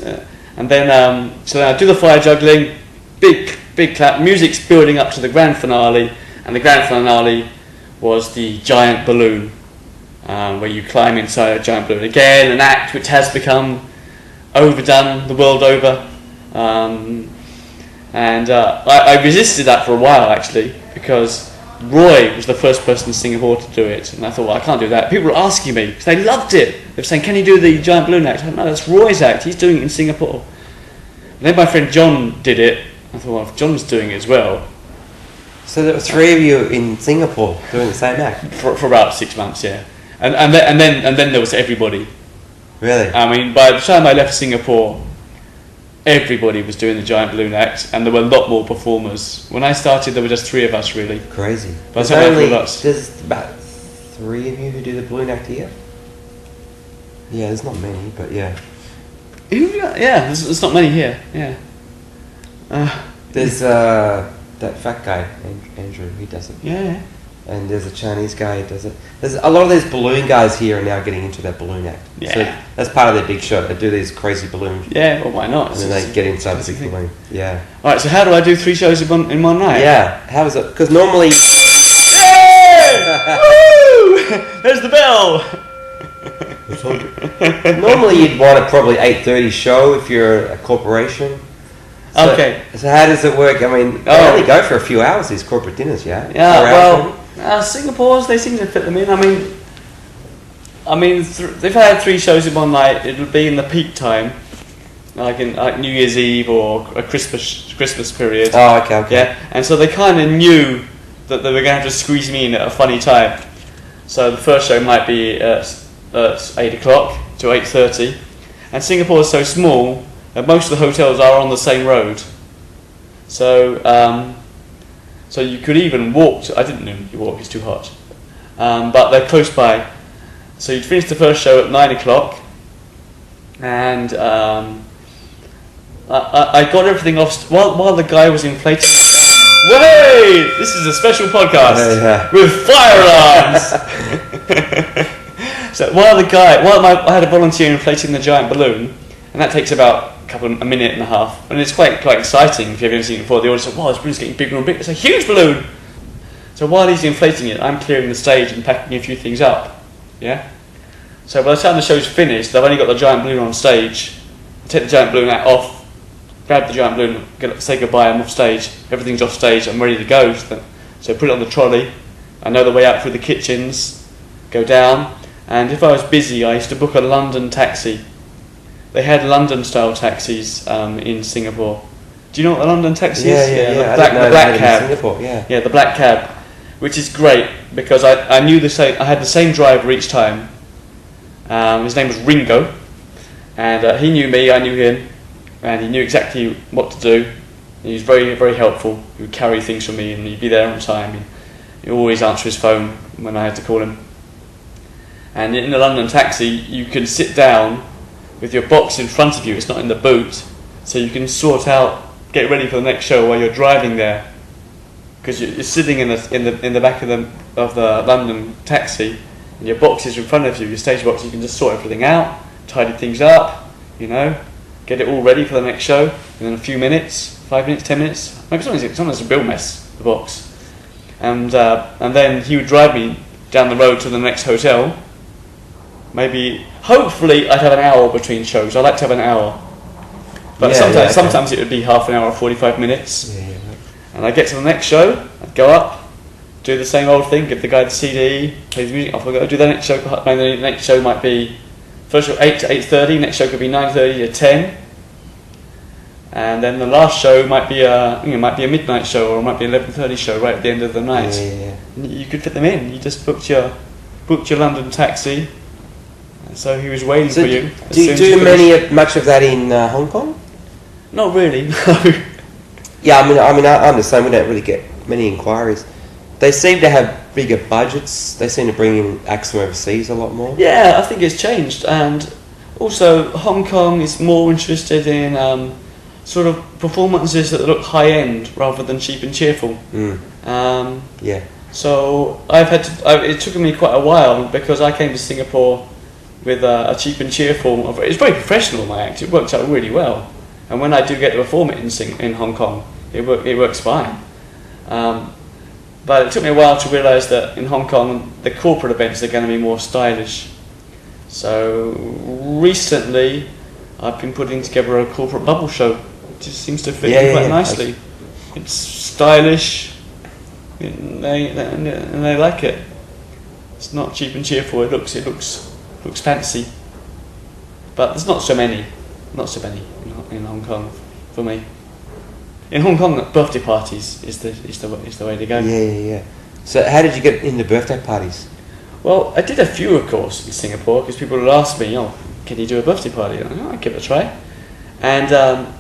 and then I do the fire juggling, big clap, music's building up to the grand finale, and the grand finale was the giant balloon, where you climb inside a giant balloon. Again, an act which has become overdone the world over. I resisted that for a while, actually, because Roy was the first person in Singapore to do it, and I thought, well, I can't do that. People were asking me, because they loved it. They were saying, can you do the giant balloon act? I said, no, that's Roy's act, he's doing it in Singapore. And then my friend John did it. I thought, well, if John's doing it as well. So there were 3 of you in Singapore doing the same act? For about 6 months, yeah. And then there was everybody. Really? I mean, by the time I left Singapore, everybody was doing the giant balloon act, and there were a lot more performers. When I started, there were just 3 of us, really. Crazy. There's about 3 of you who do the balloon act here? Yeah, there's not many, but yeah. Yeah, there's not many here, yeah. There's that fat guy, Andrew, he does it. Yeah. And there's a Chinese guy who does it. There's a lot of these balloon guys here are now getting into that balloon act. Yeah. So that's part of their big show. They do these crazy balloons. Yeah, well, why not? And then they get inside the big balloon. Yeah. Alright, so how do I do 3 shows in one night? Yeah. How is it? Because normally... Yeah! Woo! There's the bell! Normally you'd want a probably 8:30 show if you're a corporation. So, okay. So how does it work? I mean, they only go for a few hours, these corporate dinners, yeah? Yeah, well, Singapore's, they seem to fit them in. I mean, they've had 3 shows in one night. It'll be in the peak time, like New Year's Eve or a Christmas period. Oh, okay. Yeah, and so they kind of knew that they were going to have to squeeze me in at a funny time. So the first show might be at 8 o'clock to 8:30, and Singapore is so small that most of the hotels are on the same road. So so you could even walk. I didn't know you walk; it's too hot. But they're close by. So you'd finish the first show at 9 o'clock, and I got everything off while the guy was inflating. Wait! This is a special podcast with fire alarms. So while I had a volunteer inflating the giant balloon, and that takes about a minute and a half, and it's quite exciting if you've ever seen it before. The audience said, "Wow, this balloon's getting bigger and bigger. It's a huge balloon." So while he's inflating it, I'm clearing the stage and packing a few things up. Yeah. So by the time the show's finished, I've only got the giant balloon on stage. I take the giant balloon off, grab the giant balloon, say goodbye. I'm off stage. Everything's off stage. I'm ready to go. So put it on the trolley. I know the way out through the kitchens. Go down. And if I was busy, I used to book a London taxi. They had London-style taxis in Singapore. Do you know what a London taxi is? Yeah. The black cab. In Singapore, yeah. Yeah, the black cab, which is great because I knew I had the same driver each time. His name was Ringo, and he knew me, I knew him, and he knew exactly what to do. He was very, very helpful. He would carry things for me, and he'd be there on time. He'd always answer his phone when I had to call him. And in the London taxi, you can sit down with your box in front of you. It's not in the boot, so you can get ready for the next show while you're driving there. Because you're sitting in the back of the London taxi, and your box is in front of you, your stage box. You can just sort everything out, tidy things up, get it all ready for the next show. And in a few minutes, 5 minutes, 10 minutes, maybe sometimes it's a real mess, the box. And then he would drive me down the road to the next hotel. Hopefully I'd have an hour between shows. I like to have an hour. But Yeah, okay. sometimes it would be half an hour or 45 minutes. Yeah, yeah. And I'd get to the next show, I'd go up, do the same old thing, give the guy the CD, play the music, off I go, do the next show. The next show might be, first show 8 to 8:30, next show could be 9:30 to 10. And then the last show might be a midnight show, or it might be 11:30 show right at the end of the night. Yeah. And you could fit them in. You just booked your London taxi, and so he was waiting So for you. do you do much of that in Hong Kong? Not really. No. Yeah, I'm the same. We don't really get many inquiries. They seem to have bigger budgets. They seem to bring in acts from overseas a lot more. Yeah, I think it's changed, and also Hong Kong is more interested in sort of performances that look high end rather than cheap and cheerful. Yeah. So it took me quite a while, because I came to Singapore with a cheap and cheerful. It's very professional, my act. It works out really well, and when I do get to perform it in Hong Kong, it works fine. But it took me a while to realise that in Hong Kong the corporate events are going to be more stylish. So recently I've been putting together a corporate bubble show. It just seems to fit in quite nicely. It's stylish, and they like it. It's not cheap and cheerful. It looks fancy. But there's not so many in Hong Kong for me. In Hong Kong, birthday parties is the way to go. Yeah. So how did you get into birthday parties? Well, I did a few, of course, in Singapore, because people would ask me, can you do a birthday party? I'd give it a try. And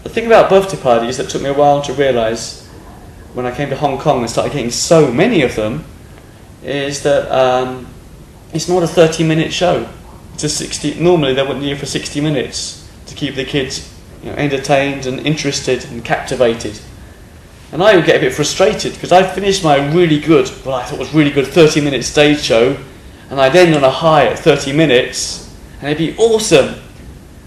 the thing about birthday parties that took me a while to realise when I came to Hong Kong and started getting so many of them is that it's not a 30-minute show. It's a 60. Normally they wouldn't do for 60 minutes to keep the kids entertained and interested and captivated. And I would get a bit frustrated, because I finished my I thought was really good 30-minute stage show, and I'd end on a high at 30 minutes, and it'd be awesome.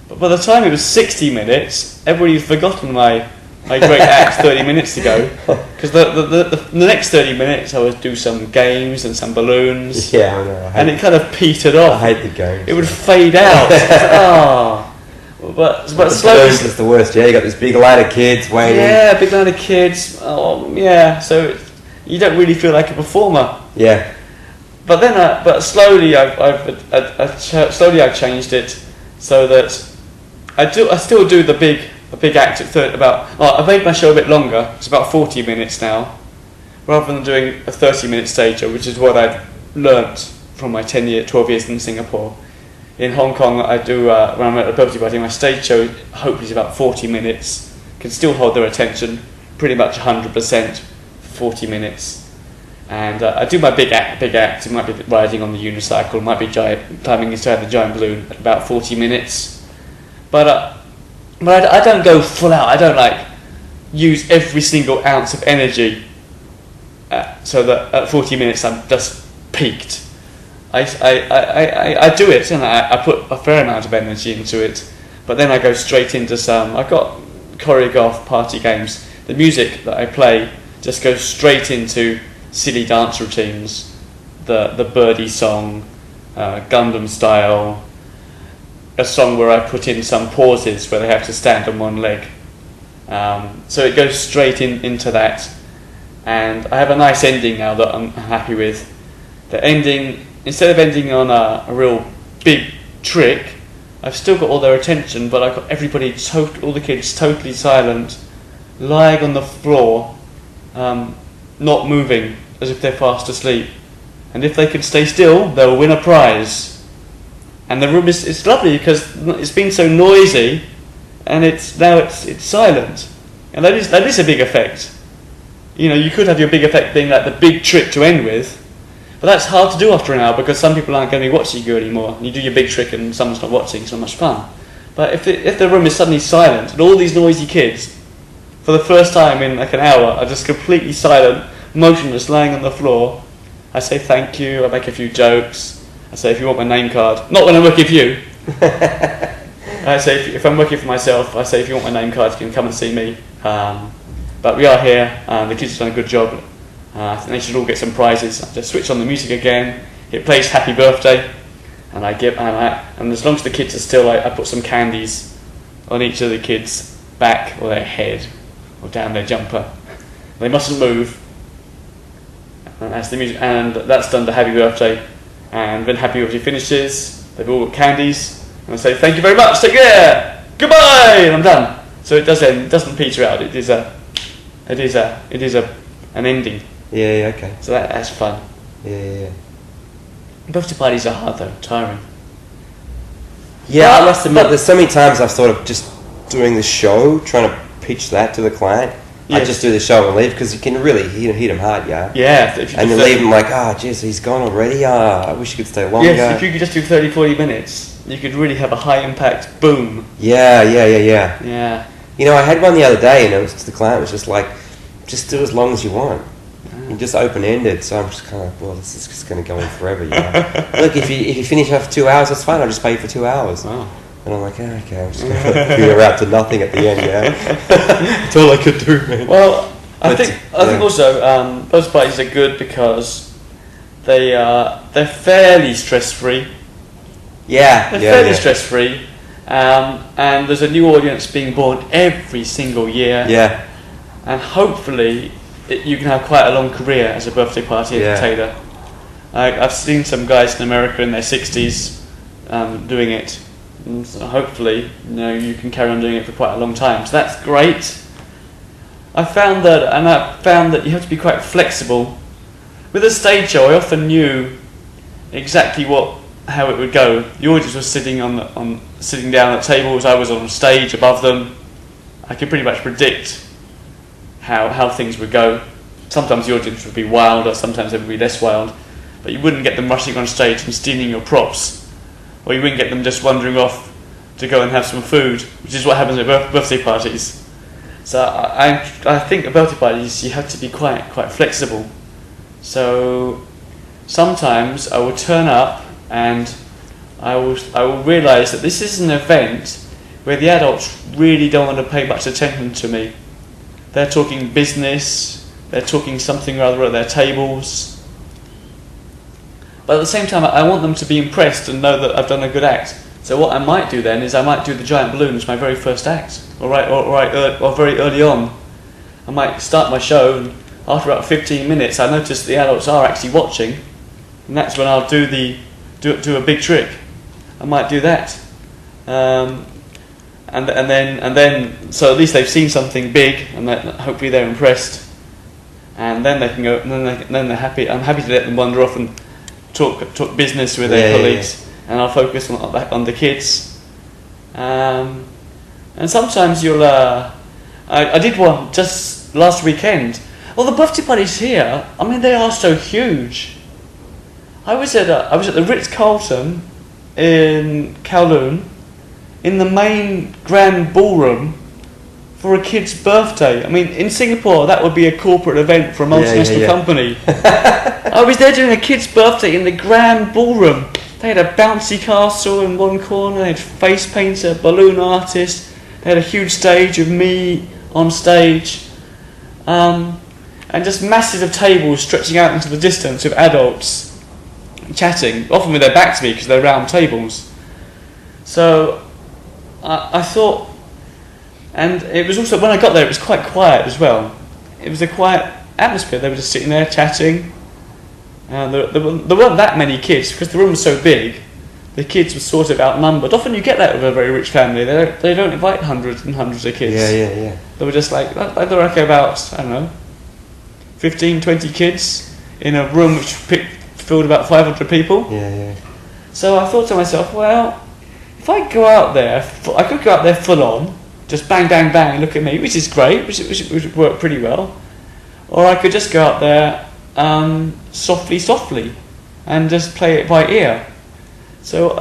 But by the time it was 60 minutes, everybody had forgotten my great act 30 minutes ago, because the next 30 minutes I would do some games and some balloons. Yeah, I know. And it kind of petered off. I hate the games. It would fade out. But slowly. It's the worst. Yeah, you got this big line of kids waiting. Yeah, big line of kids. So you don't really feel like a performer. Yeah. But then, slowly I've changed it so that I still do the big act at I've made my show a bit longer. It's about 40 minutes now, rather than doing a 30-minute stage show, which is what I'd learnt from my 12 years in Singapore. In Hong Kong, I do when I'm at a birthday party, my stage show hopefully is about 40 minutes. Can still hold their attention, pretty much 100%, 40 minutes. And I do my big act. It might be riding on the unicycle, it might be climbing inside the giant balloon at about 40 minutes. But I don't go full out. I don't use every single ounce of energy, so that at 40 minutes I'm just peaked. I do it, and I put a fair amount of energy into it, but then I go straight into I've got choreographed party games. The music that I play just goes straight into silly dance routines, the Birdie song, Gundam Style, a song where I put in some pauses where they have to stand on one leg. So it goes straight into that, and I have a nice ending now that I'm happy with. The ending, instead of ending on a real big trick, I've still got all their attention, but I've got all the kids totally silent, lying on the floor, not moving, as if they're fast asleep. And if they can stay still, they'll win a prize. And the room it's lovely, because it's been so noisy, and it's silent. And that is a big effect. You could have your big effect being like the big trick to end with, but that's hard to do after an hour, because some people aren't going to be watching you anymore. You do your big trick and someone's not watching, it's not much fun. But if the room is suddenly silent, and all these noisy kids, for the first time in an hour, are just completely silent, motionless, lying on the floor, I say thank you, I make a few jokes, I say if you want my name card, not when I'm working for you. I say if I'm working for myself, I say if you want my name card, you can come and see me. But we are here, the kids have done a good job. I think they should all get some prizes. I just switch on the music again, it plays Happy Birthday, and as long as the kids are still, I put some candies on each of the kids, back or their head or down their jumper. They mustn't move. And that's the music, and that's done to Happy Birthday. And when Happy Birthday finishes, they've all got candies, and I say thank you very much, take care, goodbye, and I'm done. So it does end, it doesn't peter out. It is an ending. Yeah, okay. So that's fun. Yeah. Birthday parties are hard though, tiring. Yeah, I must admit, there's so many times I've sort of just doing the show, trying to pitch that to the client. I just do the show and leave because you can really hit them hard, yeah. Yeah. And you leave them like, jeez, he's gone already. I wish you could stay longer. Yes, if you could just do 30, 40 minutes, you could really have a high impact boom. Yeah. Yeah. You know, I had one the other day, and it was the client was just like, just do as long as you want. And just open ended. So I'm just kind of, well, this is just going to go on forever. Yeah. Look, if you finish after 2 hours, that's fine. I'll just pay you for 2 hours. Wow. And I'm like, okay, I'm just going to figure out to nothing at the end, yeah. That's all I could do, man. Well, I think also birthday parties are good because they're fairly stress free. Yeah, they're fairly stress free, and there's a new audience being born every single year. Yeah, and hopefully you can have quite a long career as a birthday party entertainer. I've seen some guys in America in their 60s doing it. And so hopefully, you can carry on doing it for quite a long time. So that's great. I found that you have to be quite flexible. With a stage show, I often knew exactly how it would go. The audience was sitting sitting down at tables. I was on stage above them. I could pretty much predict how things would go. Sometimes the audience would be wilder, sometimes they would be less wild, but you wouldn't get them rushing on stage and stealing your props. Or you wouldn't get them just wandering off to go and have some food, which is what happens at birthday parties. So I think at birthday parties you have to be quite flexible. So sometimes I will turn up and I will realise that this is an event where the adults really don't want to pay much attention to me. They're talking business, they're talking something or other at their tables. But at the same time, I want them to be impressed and know that I've done a good act. So what I might do then is I might do the giant balloon as my very first act, or very early on. I might start my show, and after about 15 minutes, I notice the adults are actually watching, and that's when I'll do a big trick. I might do that, and then so at least they've seen something big, and hopefully they're impressed, and then they can go, and then they're happy. I'm happy to let them wander off and talk business with their colleagues, and I'll focus on the kids. And sometimes I did one just last weekend. Well, the birthday parties here, I mean, they are so huge. I was at the Ritz-Carlton in Kowloon, in the main grand ballroom for a kid's birthday. I mean, in Singapore, that would be a corporate event for a multinational company. I was there doing a kid's birthday in the grand ballroom. They had a bouncy castle in one corner, they had face painter, balloon artist, they had a huge stage of me on stage, and just massive tables stretching out into the distance with adults chatting, often with their back to me because they're round tables. So I thought, and it was also, when I got there, it was quite quiet as well. It was a quiet atmosphere. They were just sitting there chatting. There weren't that many kids because the room was so big. The kids were sort of outnumbered. Often you get that with a very rich family. They don't invite hundreds and hundreds of kids. Yeah. They were just like, there were like about, I don't know, 15, 20 kids in a room which filled about 500 people. Yeah. So I thought to myself, well, if I go out there, I could go out there full on, just bang, bang, bang, look at me, which is great, which would work pretty well. Or I could just go out there softly, and just play it by ear. So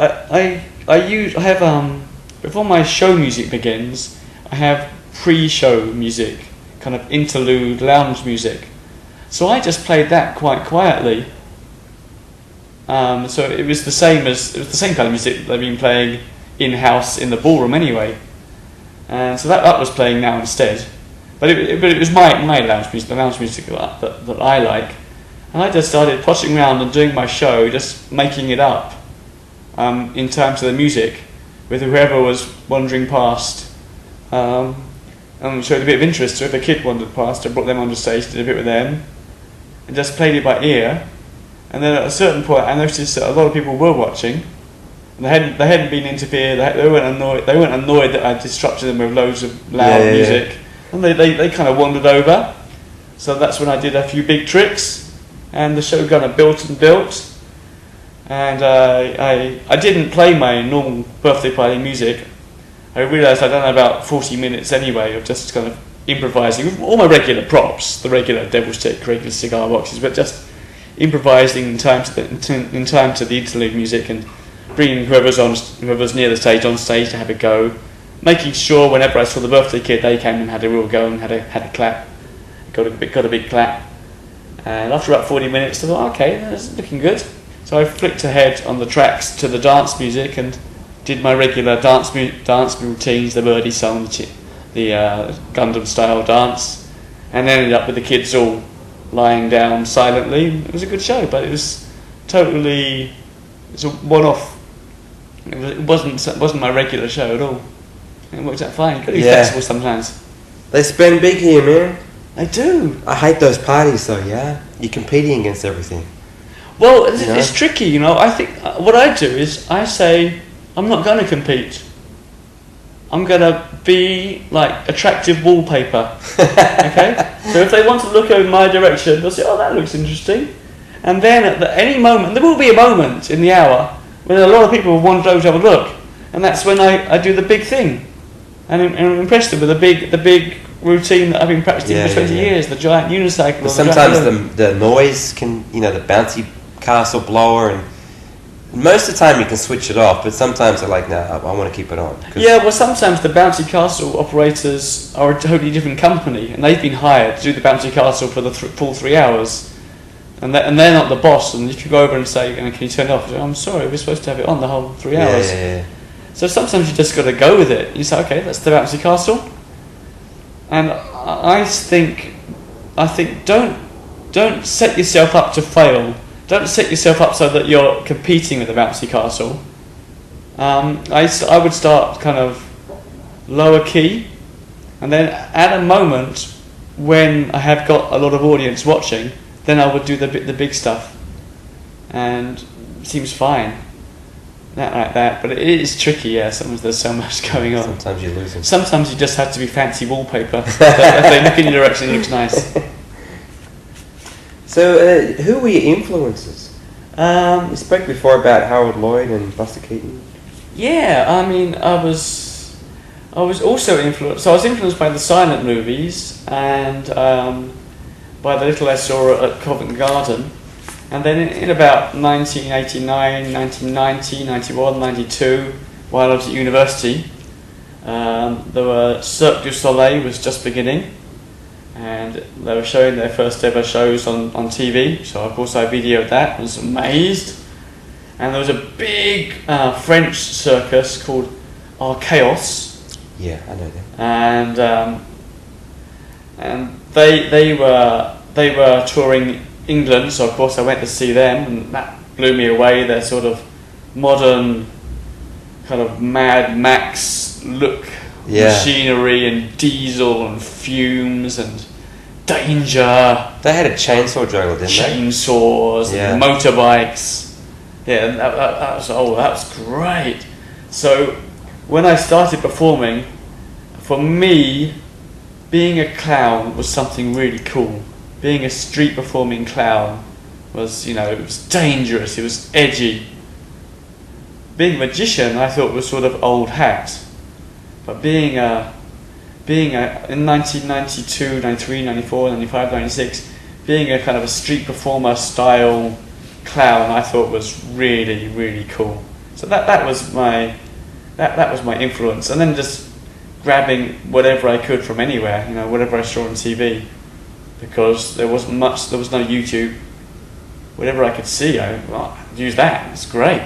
before my show music begins, I have pre-show music, kind of interlude lounge music. So I just played that quite quietly. So it was the same kind of music they've been playing in-house in the ballroom anyway. And so that was playing now instead. But it was my lounge music, the lounge music that I like. And I just started pottering around and doing my show, just making it up in terms of the music, with whoever was wandering past. and showed a bit of interest. So if a kid wandered past, I brought them onto stage, did a bit with them, and just played it by ear. And then at a certain point, I noticed that a lot of people were watching, and they hadn't been interfered. They weren't annoyed. They weren't annoyed that I disrupted them with loads of loud music, and they kind of wandered over. So that's when I did a few big tricks, and the show kind of built and built. And I didn't play my normal birthday party music. I realised I'd done about 40 minutes anyway of just kind of improvising with all my regular props, the regular devil's stick, regular cigar boxes, but just improvising in time to the interlude music and bringing whoever's near the stage on stage to have a go, making sure whenever I saw the birthday kid they came and had a real go and had a clap, got a big clap. And after about 40 minutes I thought, okay, that's looking good. So I flicked ahead on the tracks to the dance music and did my regular dance routines, the birdie song, the Gundam style dance, and ended up with the kids all lying down silently. It was a good show, but it's a one-off. It wasn't my regular show at all. It worked out fine. Got to be flexible sometimes. They spend big here, man. They do. I hate those parties, though. Yeah, you're competing against everything. Well, it's tricky, you know. I think what I do is I say I'm not going to compete. I'm going to be like attractive wallpaper. Okay? So if they want to look in my direction, they'll say, oh, that looks interesting. And then at any moment, there will be a moment in the hour when a lot of people will wander over to have a look. And that's when I do the big thing. And I'm impressed with the big routine that I've been practicing for 20 years, the giant unicycle. But sometimes the noise can, the bouncy castle blower, and most of the time you can switch it off, but sometimes they're like, nah, I want to keep it on. Yeah, well, sometimes the bouncy castle operators are a totally different company, and they've been hired to do the bouncy castle for the full 3 hours, and they're not the boss. And if you go over and say, can you turn it off? I'm sorry, we're supposed to have it on the whole 3 hours. Yeah. So sometimes you just got to go with it. You say, okay, that's the bouncy castle. And I think don't set yourself up to fail. Don't set yourself up so that you're competing with the bouncy castle. I would start kind of lower key, and then at a moment when I have got a lot of audience watching, then I would do the big stuff, and it seems fine. Not like that, but it is tricky. Yeah, sometimes there's so much going on. Sometimes you lose them. Sometimes you just have to be fancy wallpaper. If they look in your direction, it looks nice. So, who were your influences? You spoke before about Harold Lloyd and Buster Keaton. Yeah, I mean, I was also influenced. So I was influenced by the silent movies and by the little I saw at Covent Garden. And then in about 1989, 1990, 91, 92, while I was at university, there were Cirque du Soleil was just beginning, and they were showing their first ever shows on TV. So of course I videoed that, was amazed. And there was a big French circus called Archaos. Yeah, I know that. And they were touring England, so of course I went to see them, and that blew me away. Their sort of modern, kind of Mad Max look, machinery and diesel and fumes and danger. They had a chainsaw juggler, didn't Chainsaws and motorbikes. Yeah, that was great. So when I started performing, for me, being a clown was something really cool. Being a street performing clown was, it was dangerous, it was edgy. Being a magician, I thought was sort of old hat. But being a in 1992, 93, 94, 95, 96, being a kind of a street performer style clown, I thought was really, really cool. So that was my influence, and then just grabbing whatever I could from anywhere, whatever I saw on TV. Because there was no YouTube. Whatever I could see, I used that. It's great.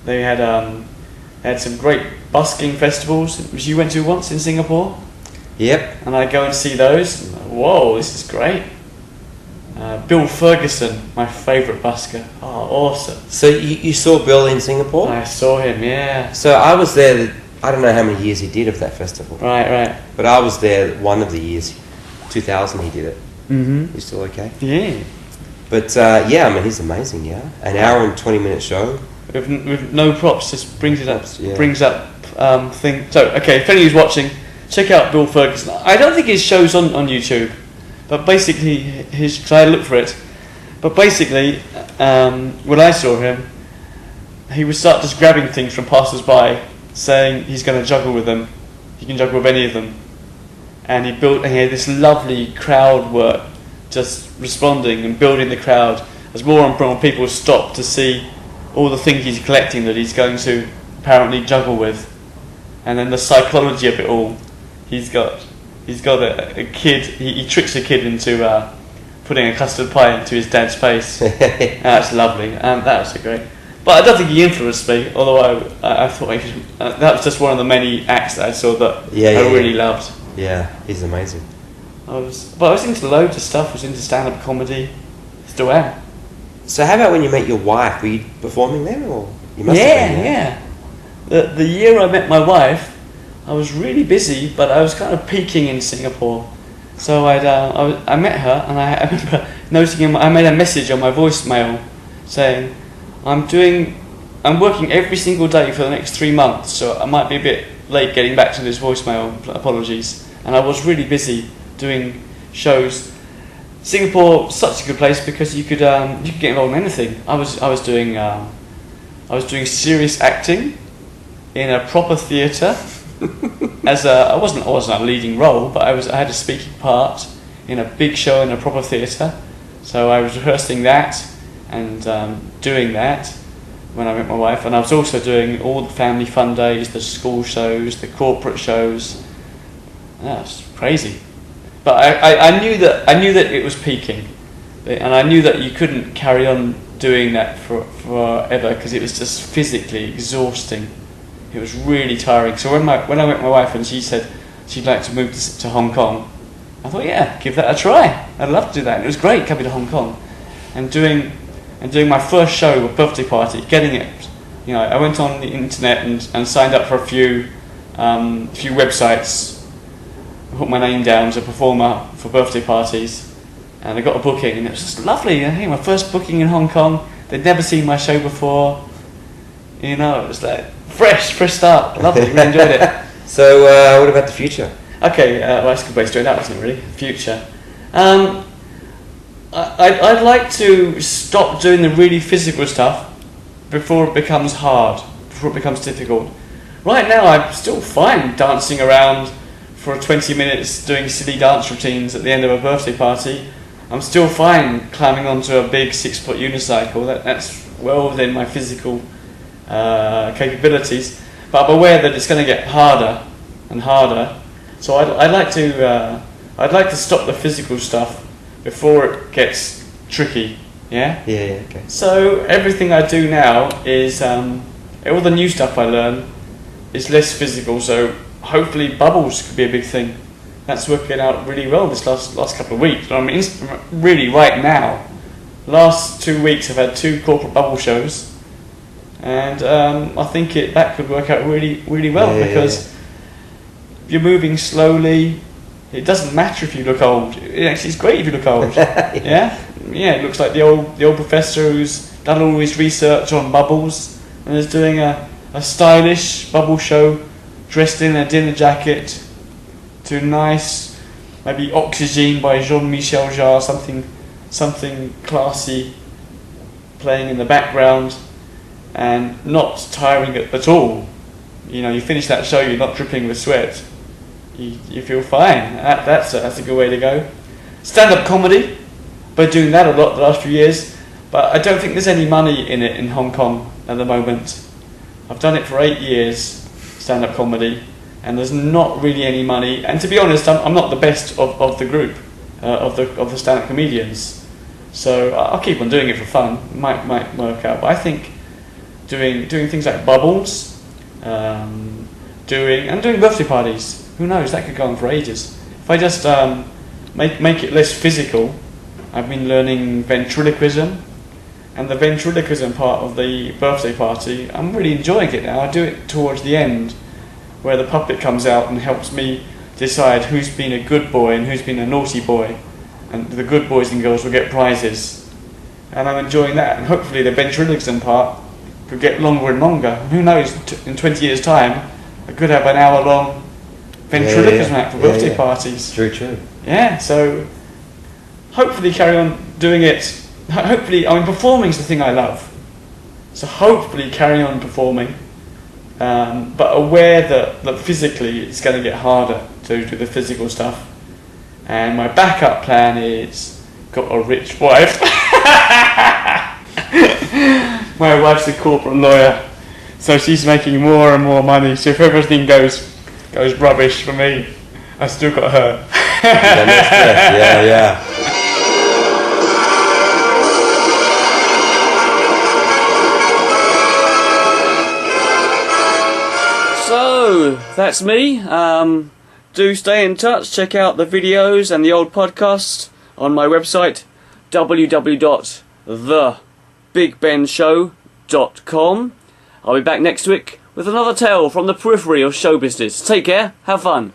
They had some great busking festivals, which you went to once in Singapore. Yep. And I go and see those. Whoa, this is great. Bill Ferguson, my favourite busker. Oh, awesome. So you saw Bill in Singapore? I saw him, yeah. So I was there I don't know how many years he did of that festival. Right. But I was there one of the years, 2000 he did it. Mm-hmm. He's still okay? Yeah. But yeah, I mean, he's amazing, yeah. An hour and 20-minute show. With no props, just brings it up. Yeah. Brings up thing. So, okay, if anybody's watching, check out Bill Ferguson. I don't think his show's on YouTube, but basically, cause I looked for it. But basically, when I saw him, he would start just grabbing things from passers-by, saying he's going to juggle with them. He can juggle with any of them. And he had this lovely crowd work, just responding and building the crowd as more and more people stop to see all the things he's collecting that he's going to apparently juggle with. And then the psychology of it all. He's got a kid, he tricks a kid into putting a custard pie into his dad's face. That's lovely. That was great. But I don't think he influenced me, although I thought that was just one of the many acts that I saw that I really loved. Yeah, he's amazing. I was into loads of stuff. I was into stand-up comedy. Still am. So how about when you met your wife? Were you performing there, or you must have been? Yeah. The year I met my wife, I was really busy, but I was kind of peaking in Singapore. So I met her, and I remember noticing I made a message on my voicemail saying, I'm working every single day for the next 3 months, so I might be a bit late getting back to this voicemail. Apologies. And I was really busy doing shows. Singapore, such a good place because you could get involved in anything. I was doing serious acting in a proper theatre. I wasn't a leading role, but I had a speaking part in a big show in a proper theatre. So I was rehearsing that and doing that when I met my wife, and I was also doing all the family fun days, the school shows, the corporate shows. That's crazy. But I knew that it was peaking, and I knew that you couldn't carry on doing that forever because it was just physically exhausting. It was really tiring. So when I met my wife and she said she'd like to move to Hong Kong, I thought, yeah, give that a try. I'd love to do that. And it was great coming to Hong Kong and doing my first show, a birthday party, getting it. You know, I went on the internet and signed up for a few websites. I put my name down as a performer for birthday parties, and I got a booking, and it was just lovely. I think my first booking in Hong Kong. They'd never seen my show before. You know, it was like fresh start. Lovely, really enjoyed it. So, what about the future? Okay, well, that's a good way to do it out, isn't it, really? Future. I'd like to stop doing the really physical stuff before it becomes hard, before it becomes difficult. Right now, I'm still fine dancing around for 20 minutes doing silly dance routines at the end of a birthday party. I'm still fine climbing onto a big 6-foot unicycle. That's well within my physical capabilities. But I'm aware that it's going to get harder and harder. So I'd like to stop the physical stuff before it gets tricky. Yeah. Yeah. Okay. So everything I do now is all the new stuff I learn is less physical. So hopefully bubbles could be a big thing. That's working out really well this last couple of weeks. I mean, really right now, last 2 weeks I've had 2 corporate bubble shows, and I think that could work out really well because you're moving slowly. It doesn't matter if you look old. It's great if you look old. Yeah. It looks like the old professor who's done all his research on bubbles and is doing a stylish bubble show, dressed in a dinner jacket, to nice, maybe Oxygen by Jean-Michel Jarre, something classy, playing in the background, and not tiring at all. You know, you finish that show, you're not dripping with sweat. You feel fine. That's a good way to go. Stand-up comedy, been doing that a lot the last few years, but I don't think there's any money in it in Hong Kong at the moment. I've done it for 8 years, stand-up comedy, and there's not really any money. And to be honest, I'm not the best of the group, of the stand-up comedians. So I'll keep on doing it for fun. It might work out. But I think doing things like bubbles, doing birthday parties. Who knows? That could go on for ages. If I just make it less physical, I've been learning ventriloquism, and the ventriloquism part of the birthday party, I'm really enjoying it now. I do it towards the end, where the puppet comes out and helps me decide who's been a good boy and who's been a naughty boy, and the good boys and girls will get prizes, and I'm enjoying that. And hopefully the ventriloquism part could get longer and longer. Who knows, in 20 years' time I could have an hour-long ventriloquism act for birthday parties. True. Yeah, so hopefully carry on doing it. Hopefully, performing is the thing I love. So hopefully carry on performing, but aware that physically it's going to get harder to do the physical stuff. And my backup plan is, got a rich wife. My wife's a corporate lawyer, so she's making more and more money. So if everything goes rubbish for me, I still got her. Yeah. So that's me. Do stay in touch. Check out the videos and the old podcast on my website, www.thebigbenshow.com. I'll be back next week with another tale from the periphery of show business. Take care. Have fun.